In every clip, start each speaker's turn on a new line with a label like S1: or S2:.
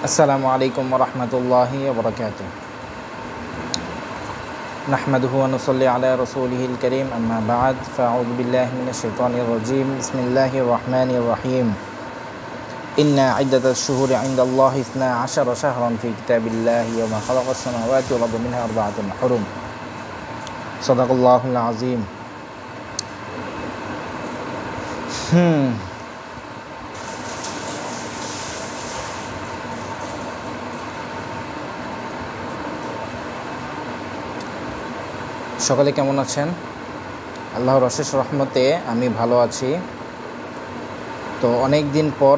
S1: আসসালামু আলাইকুম ওয়া রাহমাতুল্লাহি ওয়া বারাকাতুহু। নাহমাদুহু ওয়া নুসাল্লি আলা রাসূলিহিল কারীম, আম্মা বা'দ, ফাআউযু বিল্লাহি মিনাশ শাইতানির রাজীম। বিসমিল্লাহির রাহমানির রাহিম। ইন্না ইদ্দাতাশ শুহুরি ইনদাল্লাহি 12 শাহরান ফি কিতাবিল্লাহি ওয়া মা খালাকাস সামাওয়াতি ওয়াল আরদা মিনহা আরবা'তুন হুরুম। সাদাকাল্লাহুল আযীম। সকলে কেমন আছেন? আল্লাহর অশেষ রহমতে আমি ভালো আছি। তো অনেক দিন পর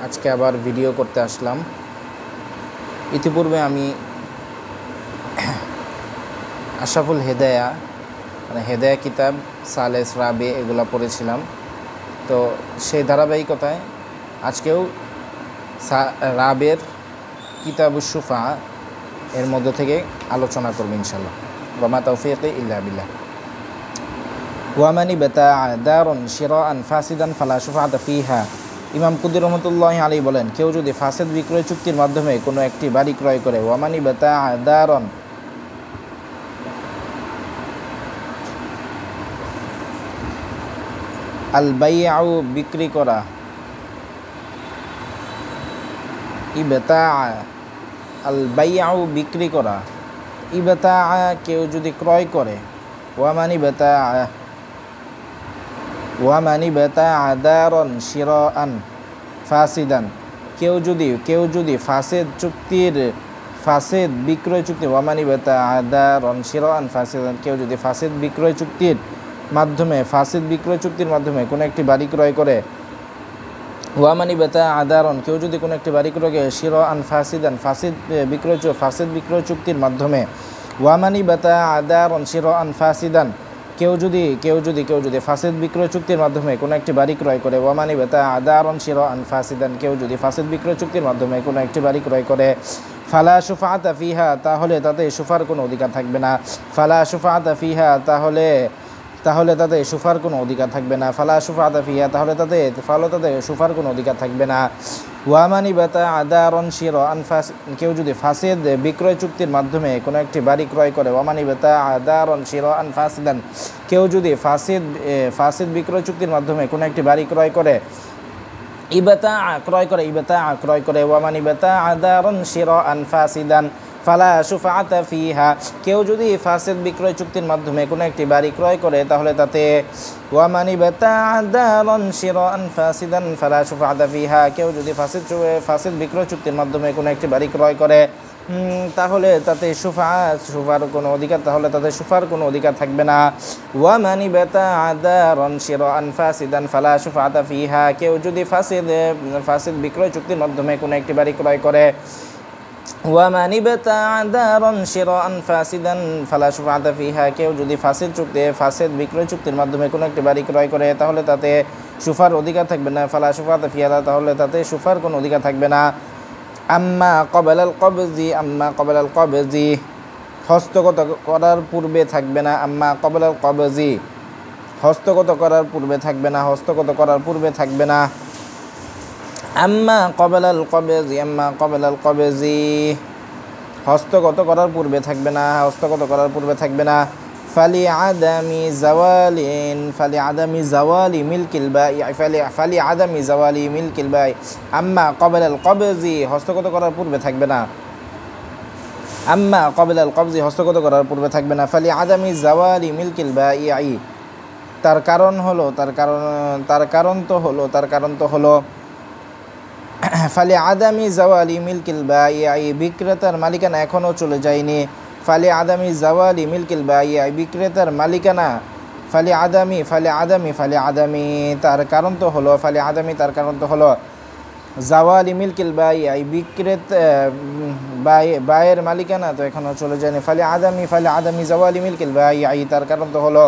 S1: আজকে আবার ভিডিও করতে আসলাম। ইতিপূর্বে আমি আশরাফুল হেদায়া হেদায়া কিতাব, সালেস, রাবে এগুলা পড়েছিলাম। তো সেই ধারাবাহিকতায় আজকেও রাবের কিতাবুশ শুফা এর মধ্য থেকে আলোচনা করব ইনশাআল্লাহ। ওয়া মা তাওফীকি ইল্লা বিল্লাহ। ওয়া মান ইবতাআ দারুন শিরাআন ফাসিদান ফালা শুফাআতা ফিহা। ইমাম কুদ্দুর রহমাতুল্লাহি আলাইহি বলেন, কেউ যদি ফাসিদ বিক্রয় চুক্তির মাধ্যমে কোনো একটি বাড়ি ক্রয় করে, ওয়া মান ইবতাআ দারুন, আল বাইউ বিক্রি করা, ইবতাআ আল বাইউ বিক্রি করা, ইবতাআ কেউ যদি ক্রয় করে, ওয়া মানি বাতাআ দারান শিরাআন ফাসিদান, কেউ যদি ফাসিদ বিক্রয় চুক্তি, ওয়া মানি বাতাআ দারান শিরাআন ফাসিদান, কেউ যদি ফাসিদ বিক্রয় চুক্তির মাধ্যমে কোনো একটি বাড়ি ক্রয় করে, ওয়া মানি বাতাআ দারান, কেউ যদি কোনো একটি বাড়ি ক্রয় করে, শিরাআন ফাসিদান, ফাসিদ বিক্রয় চুক্তির মাধ্যমে, ওয়া মানি বাতাআ দারান শিরাআন ফাসিদান, কেউ যদি ফাসিদ বিক্রয় চুক্তির মাধ্যমে কোনো একটি বাড়ি ক্রয় করে, ওয়া মানি বাতাআ দারান শিরাআন ফাসিদান, কেউ যদি ফাসিদ বিক্রয় চুক্তির মাধ্যমে কোনো একটি বাড়ি ক্রয় করে, ফালা শুফাআতা ফিহা, তাহলে তাতে শুফার কোনো অধিকার থাকবে না। ফালা শুফাআতা ফিহা, তাহলে তাতে শুফার কোনো অধিকার থাকবে না। ফালা শুফাআতা ফিহা, তাহলে তাতে শুফার কোনো অধিকার থাকবে না। ওয়া মানি বাতাআ দারান শিরাআন ফাসিদান, কেউ যদি ফাসিদ বিক্রয় চুক্তির মাধ্যমে কোনো একটি বাড়ি ক্রয় করে, ওয়া মানি বাতাআ দারান শিরাআন ফাসিদান, কেউ যদি ফাসিদ বিক্রয় চুক্তির মাধ্যমে কোনো একটি বাড়ি ক্রয় করে, ইবতাআ ক্রয় করে, ওয়া মানি বাতাআ দারান শিরাআন ফাসিদান ফালা শুফাআতা ফিহা, কেউ যদি ফাসিদ বিক্রয় চুক্তির মাধ্যমে কোনো একটি বাড়ি ক্রয় করে, তাহলে তাতে ওয়া মানি বাতাআ দারান শিরাআন ফাসিদান ফালা শুফাআতা ফিহা, কেউ যদি ফাসিদ বিক্রয় চুক্তির মাধ্যমে কোনো একটি বাড়ি ক্রয় করে, তাহলে তাতে শুফার কোনো অধিকার থাকবে না। ওয়া মানি বাতাআ দারান শিরাআন ফাসিদান ফালা শুফাআতা ফিহা, কেউ যদি ফাসিদ বিক্রয় চুক্তির মাধ্যমে কোনো একটি বাড়ি ক্রয় করে, ওয়া মানি বাতাআ দারান শিরাআন ফাসিদান ফালা শুফাআতা ফিহা, কেউ যদি ফাসিদ বিক্রয় চুক্তির মাধ্যমে কোনো একটি বাড়ি ক্রয় করে, তাহলে তাতে শুফার অধিকার থাকবে না। ফালা শুফাআতা ফিহা, তাহলে তাতে শুফার কোনো অধিকার থাকবে না। আম্মা ক্বাবলাল কবজি, হস্তগত করার পূর্বে থাকবে না। আম্মা ক্বাবলাল কবজি, হস্তগত করার পূর্বে থাকবে না। আম্মা ক্বাবলাল কবজি, হস্তগত করার পূর্বে থাকবে না। ফালি আদামি জাওয়ালি মিলকিল বাই, আম্মা ক্বাবলাল কবজি, হস্তগত করার পূর্বে থাকবে না। আম্মা ক্বাবলাল কবজি, হস্তগত করার পূর্বে থাকবে না। ফালি আদামি জাওয়ালি মিলকিল বাই, তার কারণ তো হলো ফালি আদামি জাওয়ালি মিলকিল বাই, বিক্রেতার মালিকানা এখনও চলে যায়নি। ফালি আদামি জাওয়ালি মিলকিল বাই, বিক্রেতার মালিকানা ফালি আদামি, তার কারণ তো হলো জাওয়ালি মিলকিল বাই, বায়ের মালিকানা তো এখনও চলে যায়নি। ফালি আদামি জাওয়ালি মিলকিল বাই, তার কারণ তো হলো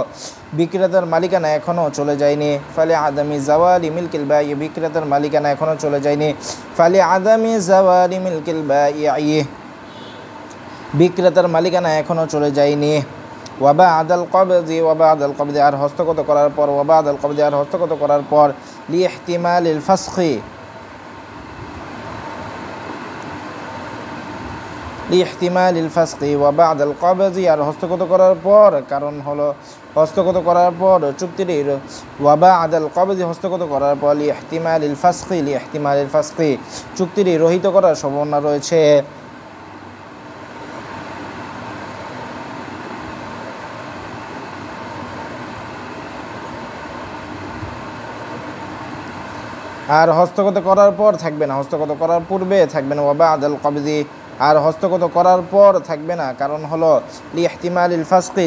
S1: বিক্রেতার মালিকানা এখনও চলে যায়নি। ফালি আদামি জাওয়ালি মিলকিল বাই, বিক্রেতার মালিকানা এখনও চলে যায়নি। ফালি আদামি জাওয়ালি মিলকিল বাই, বিক্রেতার মালিকানা এখনও চলে যায়নি। ওয়াবা আদাল কবজি, আর হস্তগত করার পর, লিইহতিমালিল ফাসখি, লিহতিমালিল ফাসকি ওয়া বা'দাল কবজি, আর হস্তগত করার পর কারণ হলো হস্তগত করার পর চুক্তির ওয়া বা'দাল কবজি হস্তগত করার পর লিহতিমালিল ফাসকি চুক্তির রহিত করার সম্ভাবনা রয়েছে। আর হস্তগত করার পর থাকবে না, হস্তগত করার পূর্বে থাকবে না ওয়া বা'দাল কবজি, আর হস্তগত করার পর থাকবে না কারণ হলো লিহতিমালিল ফাসকি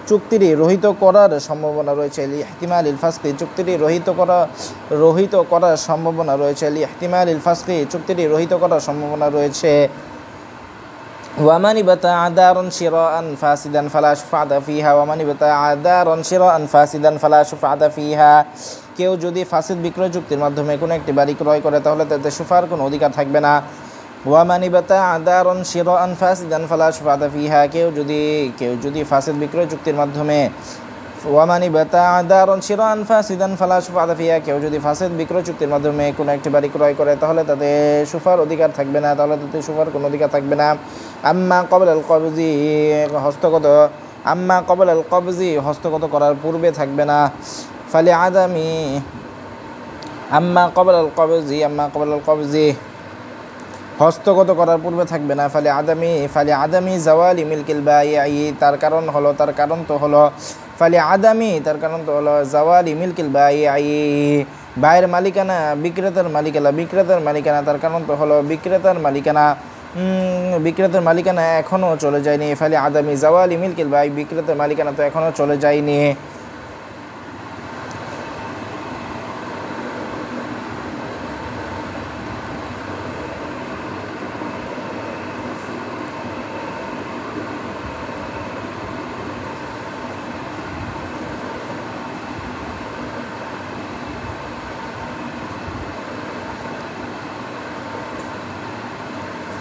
S1: চুক্তির রহিত করার সম্ভাবনা রয়েছে। লিহতিমালিল ফাসকি চুক্তির রহিত করার সম্ভাবনা রয়েছে। লিহতিমালিল ফাসকি চুক্তির রহিত করার সম্ভাবনা রয়েছে। ওয়ামান ইবতাআ দারান শিরাআন ফাসিদান ফালা শুফআতা ফিহা ওয়ামান ইবতাআ দারান শিরাআন ফাসিদান ফালা শুফআতা ফিহা, কেউ যদি ফাসিদ বিক্রয় চুক্তির মাধ্যমে কোনো একটি বাড়ি ক্রয় করে তাহলে তাতে শুফার কোনো অধিকার থাকবে না। ওয়ামান ইবতাআ দারান শিরাআন ফাসিদান ফালা শুফআতা ফিহা, কেউ যদি ফাসিদ বিক্রয় চুক্তির মাধ্যমে ওয়ামান ইবতাআ দারান শিরাআন ফাসিদান ফালা শুফআতা ফিহা, কেউ যদি ফাসিদ বিক্রয় চুক্তির মাধ্যমে কোনো একটি বাড়ি ক্রয় করে তাহলে তাতে শুফার অধিকার থাকবে না, কোনো অধিকার থাকবে না। আম্মা ক্বাবলাল কবজি হস্তগত করার পূর্বে থাকবে না। ফালি আদামি আম্মা ক্বাবলাল কবজি হস্তগত করার পূর্বে থাকবে না। ফালি আদামি জাওয়ালি মিলকিল বাইই, তার কারণ তো হলো জাওয়ালি মিলকিল বাইই, বাইয়ের মালিকানা বিক্রেতার মালিকানা তার কারণ তো হলো বিক্রেতার মালিকানা এখনও চলে যায়নি। ফালি আদামি জাওয়ালি মিলকিল বাই, বিক্রেতার মালিকানা তো এখনও চলে যায়নি।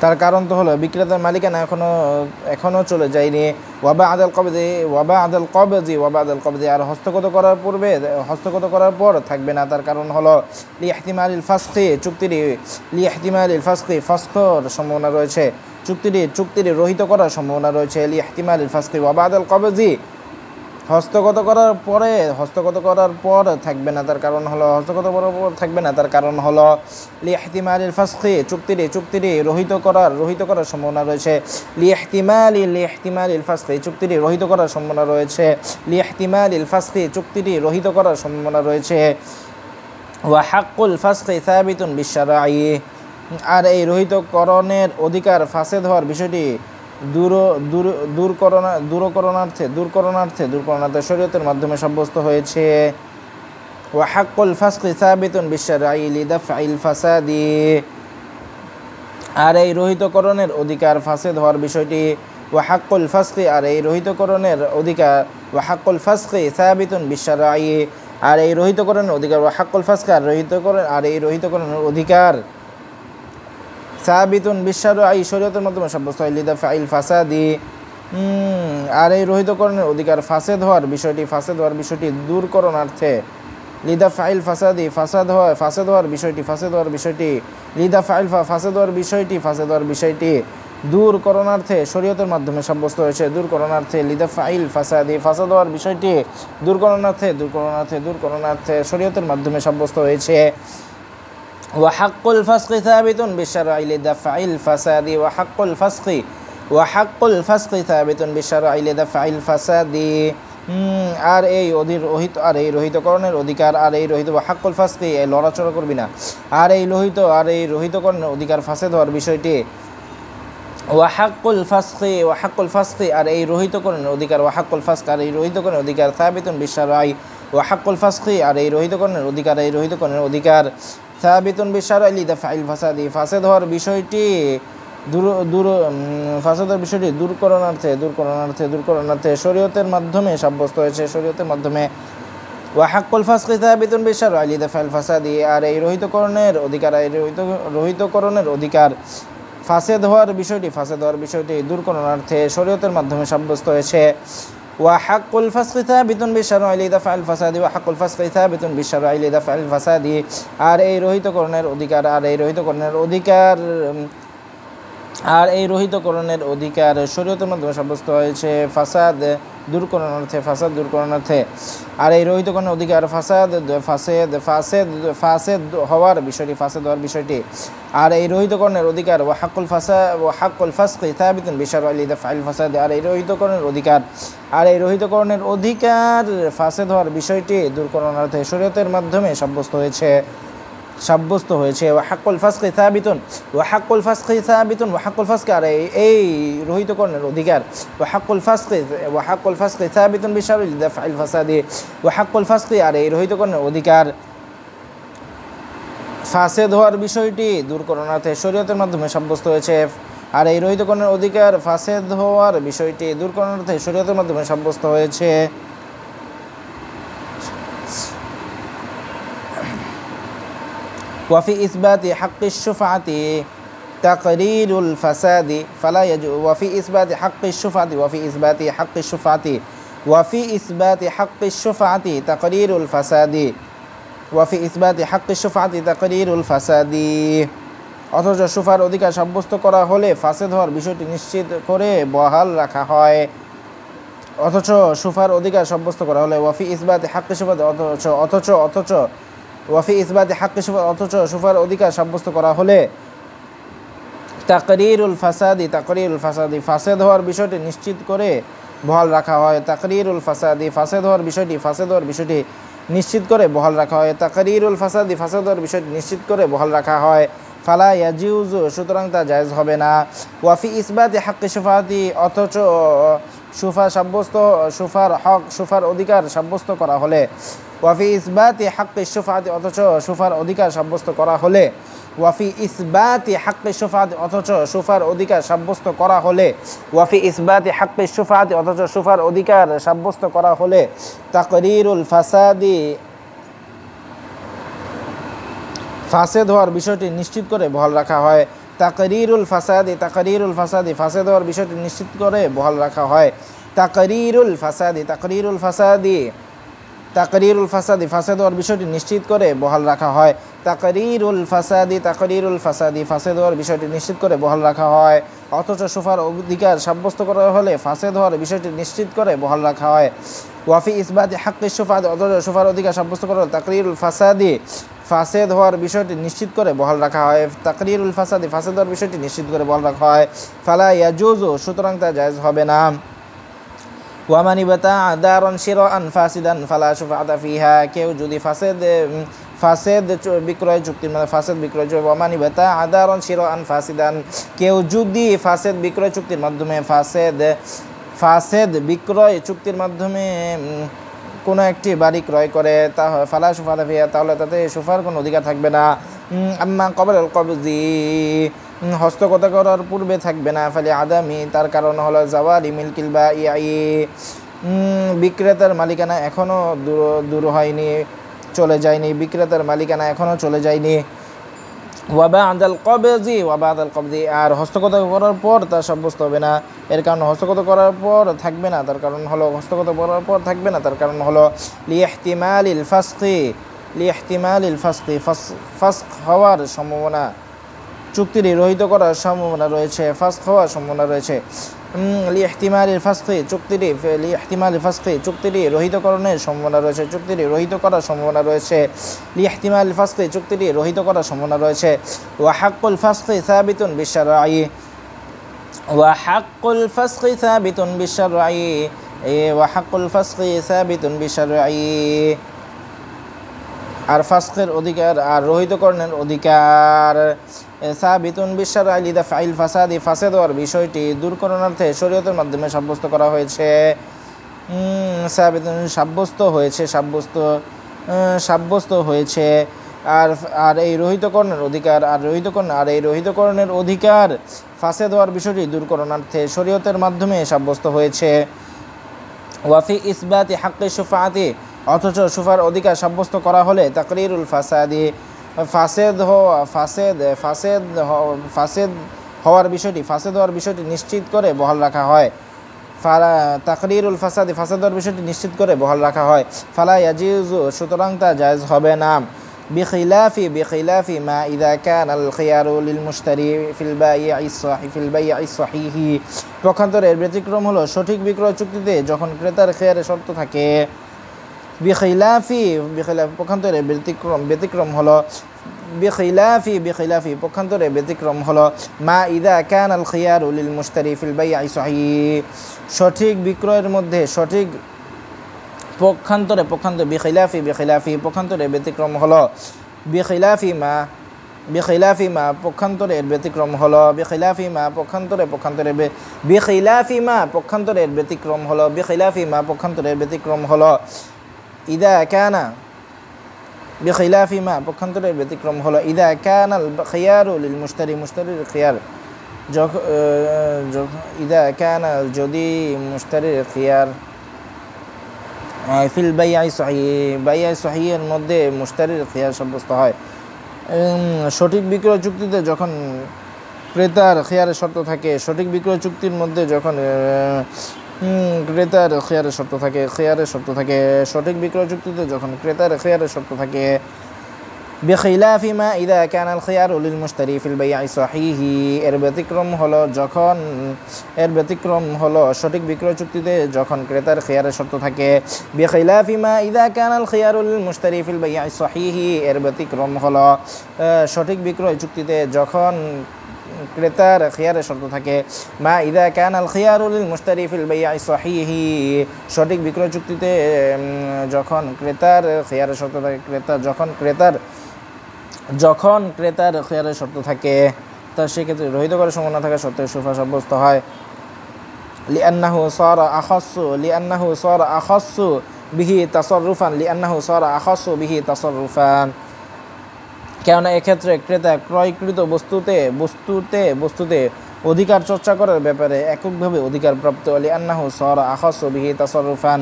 S1: তার কারণ তো হলো বিক্রেতার মালিকানা এখনও চলে যায়নি। ওয়া বা'দাল কবজি আর হস্তগত করার পর থাকবে না, তার কারণ হলো লিহতিমালিল ফাসকি ফাসকর সম্ভাবনা রয়েছে, চুক্তির রহিত করার সম্ভাবনা রয়েছে। লিহতিমালিল ফাসকি ওয়া বা'দাল কবজি হস্তগত করার পর থাকবে না, তার কারণ হলো লিহতিমালিল ফাসকি চুক্তির রহিত করার সম্ভাবনা রয়েছে। লিহতিমালিল ফাসকি চুক্তির রহিত করার সম্ভাবনা রয়েছে। লিহতিমালিল ফাসকি চুক্তির রহিত করার সম্ভাবনা রয়েছে। ওয়া হাক্কুল ফাসকি সাবিতুন বিশরাঈ, আর এই রহিতকরণের অধিকার ফাসেদ হওয়ার বিষয়টি দূরকরণার্থে শরীয়তের মাধ্যমে সাব্যস্ত হয়েছে। ওয়া হাক্কুল ফাসকি সাবিতুন বিশরাঈ লিদাফঈল ফাসাদি, আর এই রহিতকরণের অধিকার ফাসেদ হওয়ার বিষয়টি ওয়া হাক্কুল ফাসকি সাবিতুন বিশরাঈ, আর এই রহিতকরণের অধিকার ওয়া হাক্কুল ফাসকি আর এই রহিতকরণের অধিকার সাবিতুন বিশরাঈ শরীয়তের মাধ্যমে সাব্যস্ত হয়। লিদাফঈল ফাসাদি, আর এই রহিতকরণের অধিকার ফাসেদ হওয়ার বিষয়টি দূরকরণার্থে লিদাফঈল ফাসাদি ফাসেদ হওয়ার বিষয়টি দূরকরণার্থে শরীয়তের মাধ্যমে সাব্যস্ত হয়েছে। লিদাফঈল ফাসাদি ফাসাদ হওয়ার বিষয়টি দূরকরণার্থে শরীয়তের মাধ্যমে সাব্যস্ত হয়েছে। ওয়া হাক্কুল ফাসকি সাবিতুন বিশরাঈ লিদাফঈল ফাসাদি ওয়া হাক্কুল ফাসকি সাবিতুন বিশরাঈ লিদাফঈল ফাসাদি, আর এই রহিতকরণের অধিকার ওয়া হাক্কুল ফাসকি, লড়াচড়া করবি না, আর এই রহিতকরণের অধিকার ফাসেদ হওয়ার বিষয়টি ওয়া হাক্কুল ফাসকি আর এই রহিতকরণের অধিকার সাবিতুন বিশরাঈ ওয়া হাক্কুল ফাসকি আর এই রহিতকরণের অধিকার সাবিতুন বিশরাঈ লিদাফঈল ফাসাদি ফাসাদ হওয়ার বিষয়টি দূরকরণার্থে শরীয়তের মাধ্যমে সাব্যস্ত হয়েছে। ওয়া হাক্কুল ফাসকি সাবিতুন বিশরাঈ লিদাফঈল ফাসাদি, আর এই রহিতকরণের অধিকার ফাসেদ হওয়ার বিষয়টি দূরকরণার্থে শরীয়তের মাধ্যমে সাব্যস্ত হয়েছে। ওয়া হাক্কুল ফাসকি সাবিতুন বিশরাঈ লিদাফঈল ফাসাদি ওয়া হাক্কুল ফাসকি সাবিতুন বিশরাঈ লিদাফঈল ফাসাদি, আর এই রহিতকরণের অধিকার আর এই রহিতকরণের অধিকার শরীয়তের মাধ্যমে সাব্যস্ত হয়েছে ফাসাদ দূর করার অর্থে, ফাসাদ দূর করার অর্থে। আর এই রহিতকরণের অধিকার ফাসাদ ফাসেদ ফাসেদ ফাসেদ হওয়ার বিষয়টি, ফাসেদ হওয়ার বিষয়টি। আর এই রহিতকরণের অধিকার ওয়াহাক্কুল ওয়াহাক্কুল ফাসকি সাবিতুন বিশারঈ দাফআল ফাসাদ। আর এই রহিতকরণের অধিকার, আর এই রহিতকরণের অধিকার ফাসেদ হওয়ার বিষয়টি দূর করার অর্থে শরীয়তের মাধ্যমে সাব্যস্ত হয়েছে। ওয়াহাক্কুল ফাসকি সাবিতুন, ওয়াহাক্কুল ফাসকি সাবিতুন, ওয়াহাক্কুল ফাসকি, আর এই রহিতকরণের অধিকার ওয়াহাক্কুল ফাসকি সাবিতুন বিশারঈ দাফআল ফাসাদি। ওয়াহাক্কুল ফাসকি, আর এই রহিতকরণের অধিকার ফাসেদ হওয়ার বিষয়টি দূর করাতে শরীয়তের মাধ্যমে সাব্যস্ত হয়েছে। আর এই রহিতকরণের অধিকার ফাসেদ হওয়ার বিষয়টি দূর করাতে শরীয়তের মাধ্যমে সাব্যস্ত হয়েছে। ওয়াফি ইসবাতি হাক্কিশ শুফাআতি তাকরীরুল ফাসাদি ফালা ইয়াজুজু। ওয়াফি ইসবাতি হাক্কিশ শুফাআতি, ওয়াফি ইসবাতি হাক্কিশ শুফাআতি, ওয়াফি ইসবাতি হাক্কিশ শুফাআতি তাকরীরুল ফাসাদি, ওয়াফি ইসবাতি হাক্কিশ শুফাআতি তাকরীরুল ফাসাদি। অথচ শুফার অধিকার সাব্যস্ত করা হলে ফাসেদ হওয়ার বিষয়টি নিশ্চিত করে বহাল রাখা হয়। অথচ শুফার অধিকার সাব্যস্ত করা হলে ওয়াফি ইসবাতি হাক্কিশ শুফাআতি, অথচ ওয়াফি ইসবাতি হাক্কিশ শুফাআতি, অথচ শুফার অধিকার সাব্যস্ত করা হলে তাকরীরুল ফাসাদি, তাকরীরুল ফাসাদি, ফাসেদ হওয়ার বিষয়টি নিশ্চিত করে বহাল রাখা হয়। তাকরীরুল ফাসাদি, ফাসেদ হওয়ার বিষয়টি নিশ্চিত করে বহাল রাখা হয়। তাকরীরুল ফাসাদি, ফাসেদ হওয়ার বিষয়টি নিশ্চিত করে বহাল রাখা হয়। ফালা ইয়াজুজু, সুতরাং তা জায়েজ হবে না। ওয়াফি ইসবাতি হাক্কিশ শুফাআতি, অথচ শুফার অধিকার সাব্যস্ত করা হলে, ওয়াফি ইসবাতি হাক্কিশ শুফাআতি, অথচ শুফার অধিকার সাব্যস্ত করা হলে, ওয়াফি ইসবাতি হাক্কিশ শুফাআতি, অথচ শুফার অধিকার সাব্যস্ত করা হলে, ওয়াফি ইসবাতি হাক্কিশ শুফাআতি, অথচ শুফার অধিকার সাব্যস্ত করা হলে তাকরীরুল ফাসাদি, ফাসেদ হওয়ার বিষয়টি নিশ্চিত করে বহাল রাখা হয়। তাকরীরুল ফাসাদি, তাকরীরুল ফাসাদি, ফাসেদ হওয়ার বিষয়টি নিশ্চিত করে বহাল রাখা হয়। তাকরীরুল ফাসাদি, তাকরীরুল ফাসাদি, তাকরীরুল ফাসাদি, ফাসেদ হওয়ার বিষয়টি নিশ্চিত করে বহাল রাখা হয়। তাকরীরুল ফাসাদি, তাকরীরুল ফাসাদি, ফাসেদ হওয়ার বিষয়টি নিশ্চিত করে বহাল রাখা হয়। অথচ শুফার অধিকার সাব্যস্ত করা হলে ফাসেদ হওয়ার বিষয়টি নিশ্চিত করে বহাল রাখা হয়। ওয়াফি ইসবাতি হাক্কিশ শুফাআতি, অথচ শুফার অধিকার সাব্যস্ত করা হলে তাকরীরুল ফাসাদি, ফাসেদ হওয়ার বিষয়টি নিশ্চিত করে বহাল রাখা হয়। তাকরীরুল ফাসাদি, ফাসেদ হওয়ার বিষয়টি নিশ্চিত করে বহাল রাখা হয়। ফালা ইয়াজুজু, সুতরাং তা জায়েজ হবে না। ওয়ামান ইবতাআ দারান শিরাআন ফাসিদান ফালা শুফাআতা ফিহা, কেউ যদি ফাসেদ বিক্রয় চুক্তির মানে ফাসেদ বিক্রয়, ওয়ামান ইবতাআ দারান শিরাআন ফাসিদান, কেউ যদি ফাসেদ বিক্রয় চুক্তির মাধ্যমে ফাসেদ বিক্রয় চুক্তির মাধ্যমে কোনো একটি বাড়ি ক্রয় করে, তা ফালা শুফাআতা ফিহা, তাহলে তাতে শুফার কোনো অধিকার থাকবে না। আম্মা ক্বাবলাল কবজি, হস্তগত করার পূর্বে থাকবে না। ফালি আদামি, তার কারণ হলো জাওয়ালি মিলকিল বাঈ, বিক্রেতার মালিকানা এখনও দূর হয়নি, চলে যায়নি, বিক্রেতার মালিকানা এখনও চলে যায়নি। ওয়াবাদাল কবজি, আর হস্তগত করার পর তা সাব্যস্ত হবে না। এর কারণ হস্তগত করার পর থাকবে না, তার কারণ হলো হস্তগত করার পর থাকবে না, তার কারণ হলো লিইহতিমালিল ফাসকি, ফাসক হওয়ার সম্ভাবনা, চুক্তির রহিত করার সম্ভাবনা রয়েছে, ফাসক হওয়ার সম্ভাবনা রয়েছে। লিইহতিমালিল ফাসকি, চুক্তির রহিতকরণের সম্ভাবনা রয়েছে, চুক্তির রহিত করার সম্ভাবনা রয়েছে। লিইহতিমালিল ফাসকি, চুক্তির রহিত করার সম্ভাবনা রয়েছে। ওয়াহাক্কুল ফাসকি সাবিতুন বিশারঈ, ওয়াহাক্কুল ফাসকি সাবিতুন বিশারঈ, ওয়াহাক্কুল ফাসকি সাবিতুন বিশারঈ। আর ফাসকের অধিকার আর রহিতকরণের অধিকার সাবিতুন বিশারঈ লিদাফআইল ফাসাদি, ফাসাদ হওয়ার বিষয়টি দূর করার্থে শরীয়তের মাধ্যমে সাব্যস্ত করা হয়েছে। সাবিতুন সাব্যস্ত হয়েছে। আর এই রহিতকরণের অধিকার ফাসাদ হওয়ার বিষয়টি দূর করার্থে শরীয়তের মাধ্যমে সাব্যস্ত হয়েছে। ওয়াফি ইসবাতি হাক্কিশ শুফাআতি, অথচ শুফার অধিকার সাব্যস্ত করা হলে তাকরীরুল ফাসাদি, ফাসেদ হওয়ার বিষয়টি নিশ্চিত করে বহাল রাখা হয়। তাকরীরুল ফাসাদি, ফাসাদ হওয়ার বিষয়টি নিশ্চিত করে বহাল রাখা হয়। ফালা ইয়াজুজু, সুতরাং তা জায়েজ হবে না। বিখিলাফি মা ইযা কানা আল খিয়ারু লিল মুশতারি ফিল বাই'i সহিহি। পক্ষান্তরের ব্যতিক্রম হলো সঠিক বিক্রয় চুক্তিতে যখন ক্রেতার খিয়ারে শর্ত থাকে। বিখিলাফি পক্ষান্তরে ব্যতিক্রম হলো বিখিলাফি পক্ষান্তরে ব্যতিক্রম হলো মা ইযা কানা আল খিয়ারু লিল মুশতারি ফিল বাই'i সহিহি। সঠিক বিক্রয়ের মধ্যে সঠিক পক্ষান্তরে বিখিলাফি পক্ষান্তরে ব্যতিক্রম হলো বিখিলাফি মা পক্ষান্তরের ব্যতিক্রম হলো বিখিলাফি মা পক্ষান্তরের ব্যতিক্রম হলো ইদা কানা বিখিলাফি মা পক্ষান্তরের ব্যতিক্রম হলো ইদা কানাল খিয়ারু লিল মুশতারির খিয়ার ইদা কানা যদি মুশতারির খিয়ার ফিল বাই'i সহিহের মধ্যে মুশতারির খিয়ার সাব্যস্ত হয়। সঠিক বিক্রয় চুক্তিতে যখন ক্রেতার খিয়ারের শর্ত থাকে, সঠিক বিক্রয় চুক্তির মধ্যে যখন ক্রেতার খিয়ারের শর্ত থাকে সঠিক বিক্রয় চুক্তিতে যখন ক্রেতার খিয়ারের শর্ত থাকে। বিখিলাফি মা ইযা কানা আল খিয়ারু লিল মুশতারি ফিল বাই'i সহিহি এর ব্যতিক্রম হলো সঠিক বিক্রয় চুক্তিতে যখন ক্রেতার খিয়ারের শর্ত থাকে। বিখিলাফি মা ইযা কানা আল খিয়ারু লিল মুশতারি ফিল বাই'i সহিহি এর ব্যতিক্রম হলো সঠিক বিক্রয় চুক্তিতে যখন ক্রেতার খিয়ারের শর্ত থাকে। মা ইযা কানা আল খিয়ারু লিল মুশতারি ফিল বাই'i সহিহি সঠিক বিক্রয় চুক্তিতে যখন ক্রেতার খিয়ারের শর্ত থাকে যখন ক্রেতার খিয়ারের শর্ত থাকে তা সেক্ষেত্রে রহিত করার সম্ভাবনা থাকা সত্ত্বেও সুফা সাব্যস্ত হয়। লিআন্নাহু সারা আখাসসু বিহি তাসাররুফান কেননা এক্ষেত্রে ক্রেতা ক্রয়কৃত বস্তুতে অধিকার চর্চা করার ব্যাপারে এককভাবে অধিকারপ্রাপ্ত। লিআন্নাহু সারা আখাসসু বিহি তাসাররুফান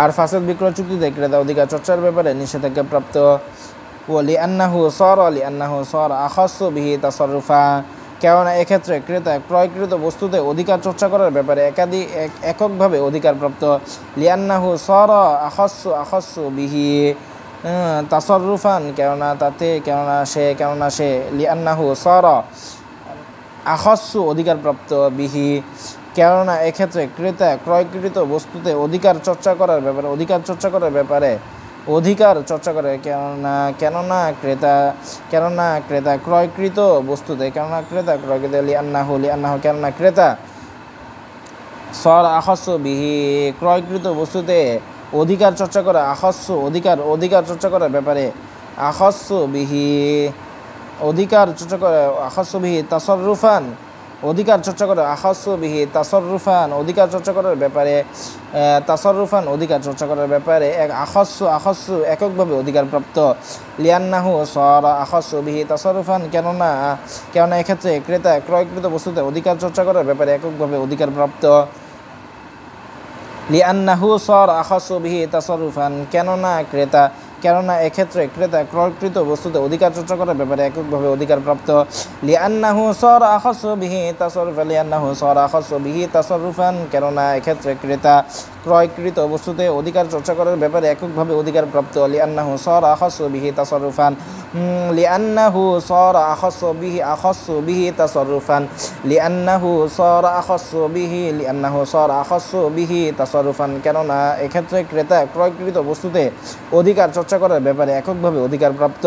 S1: আর ফাসিদ বিক্রয় চুক্তিতে ক্রেতা অধিকার চর্চার ব্যাপারে নিষেধাজ্ঞা প্রাপ্ত। লিআন্নাহু সারা আখাসসু বিহি তাসাররুফান কেননা এক্ষেত্রে ক্রেতা ক্রয়কৃত বস্তুতে অধিকার চর্চা করার ব্যাপারে এককভাবে অধিকারপ্রাপ্ত। লিআন্নাহু সারা আখাসসু বিহি তাসাররুফান কেননা সে লিআন্নাহু সারা আখাসসু অধিকারপ্রাপ্ত বিহি কেননা এক্ষেত্রে ক্রেতা ক্রয়কৃত বস্তুতে অধিকার চর্চা করার ব্যাপারে কেননা ক্রেতা ক্রয়কৃত বস্তুতে লিআন্নাহু কেননা ক্রেতা সারা আখাসসু বিহি ক্রয়কৃত বস্তুতে অধিকার চর্চা করা অধিকার চর্চা করার ব্যাপারে আখাসসু বিহি তাসাররুফান অধিকার চর্চা করার আখাসসু এককভাবে অধিকারপ্রাপ্ত। লিআন্নাহু সারা আখাসসু বিহি তাসাররুফান কেননা এক্ষেত্রে ক্রেতা ক্রয়কৃত বস্তুতে অধিকার চর্চা করার ব্যাপারে এককভাবে অধিকারপ্রাপ্ত। লিআন্নাহু সারা আখাসসু বিহি তাসাররুফান কেননা এক্ষেত্রে ক্রেতা ক্রয়কৃত বস্তুতে অধিকার চর্চা করার ব্যাপারে এককভাবে অধিকারপ্রাপ্ত। লিআন্নাহু সারা আখাসসু বিহি তাসাররুফান কেননা এক্ষেত্রে ক্রেতা ক্রয়কৃত বস্তুতে অধিকার চর্চা করার ব্যাপারে এককভাবে অধিকারপ্রাপ্ত। লিআন্নাহু সারা আখাসসু বিহি তাসাররুফান কেননা এক্ষেত্রে ক্রেতা ক্রয়কৃত বস্তুতে অধিকার চর্চা করার ব্যাপারে এককভাবে অধিকারপ্রাপ্ত।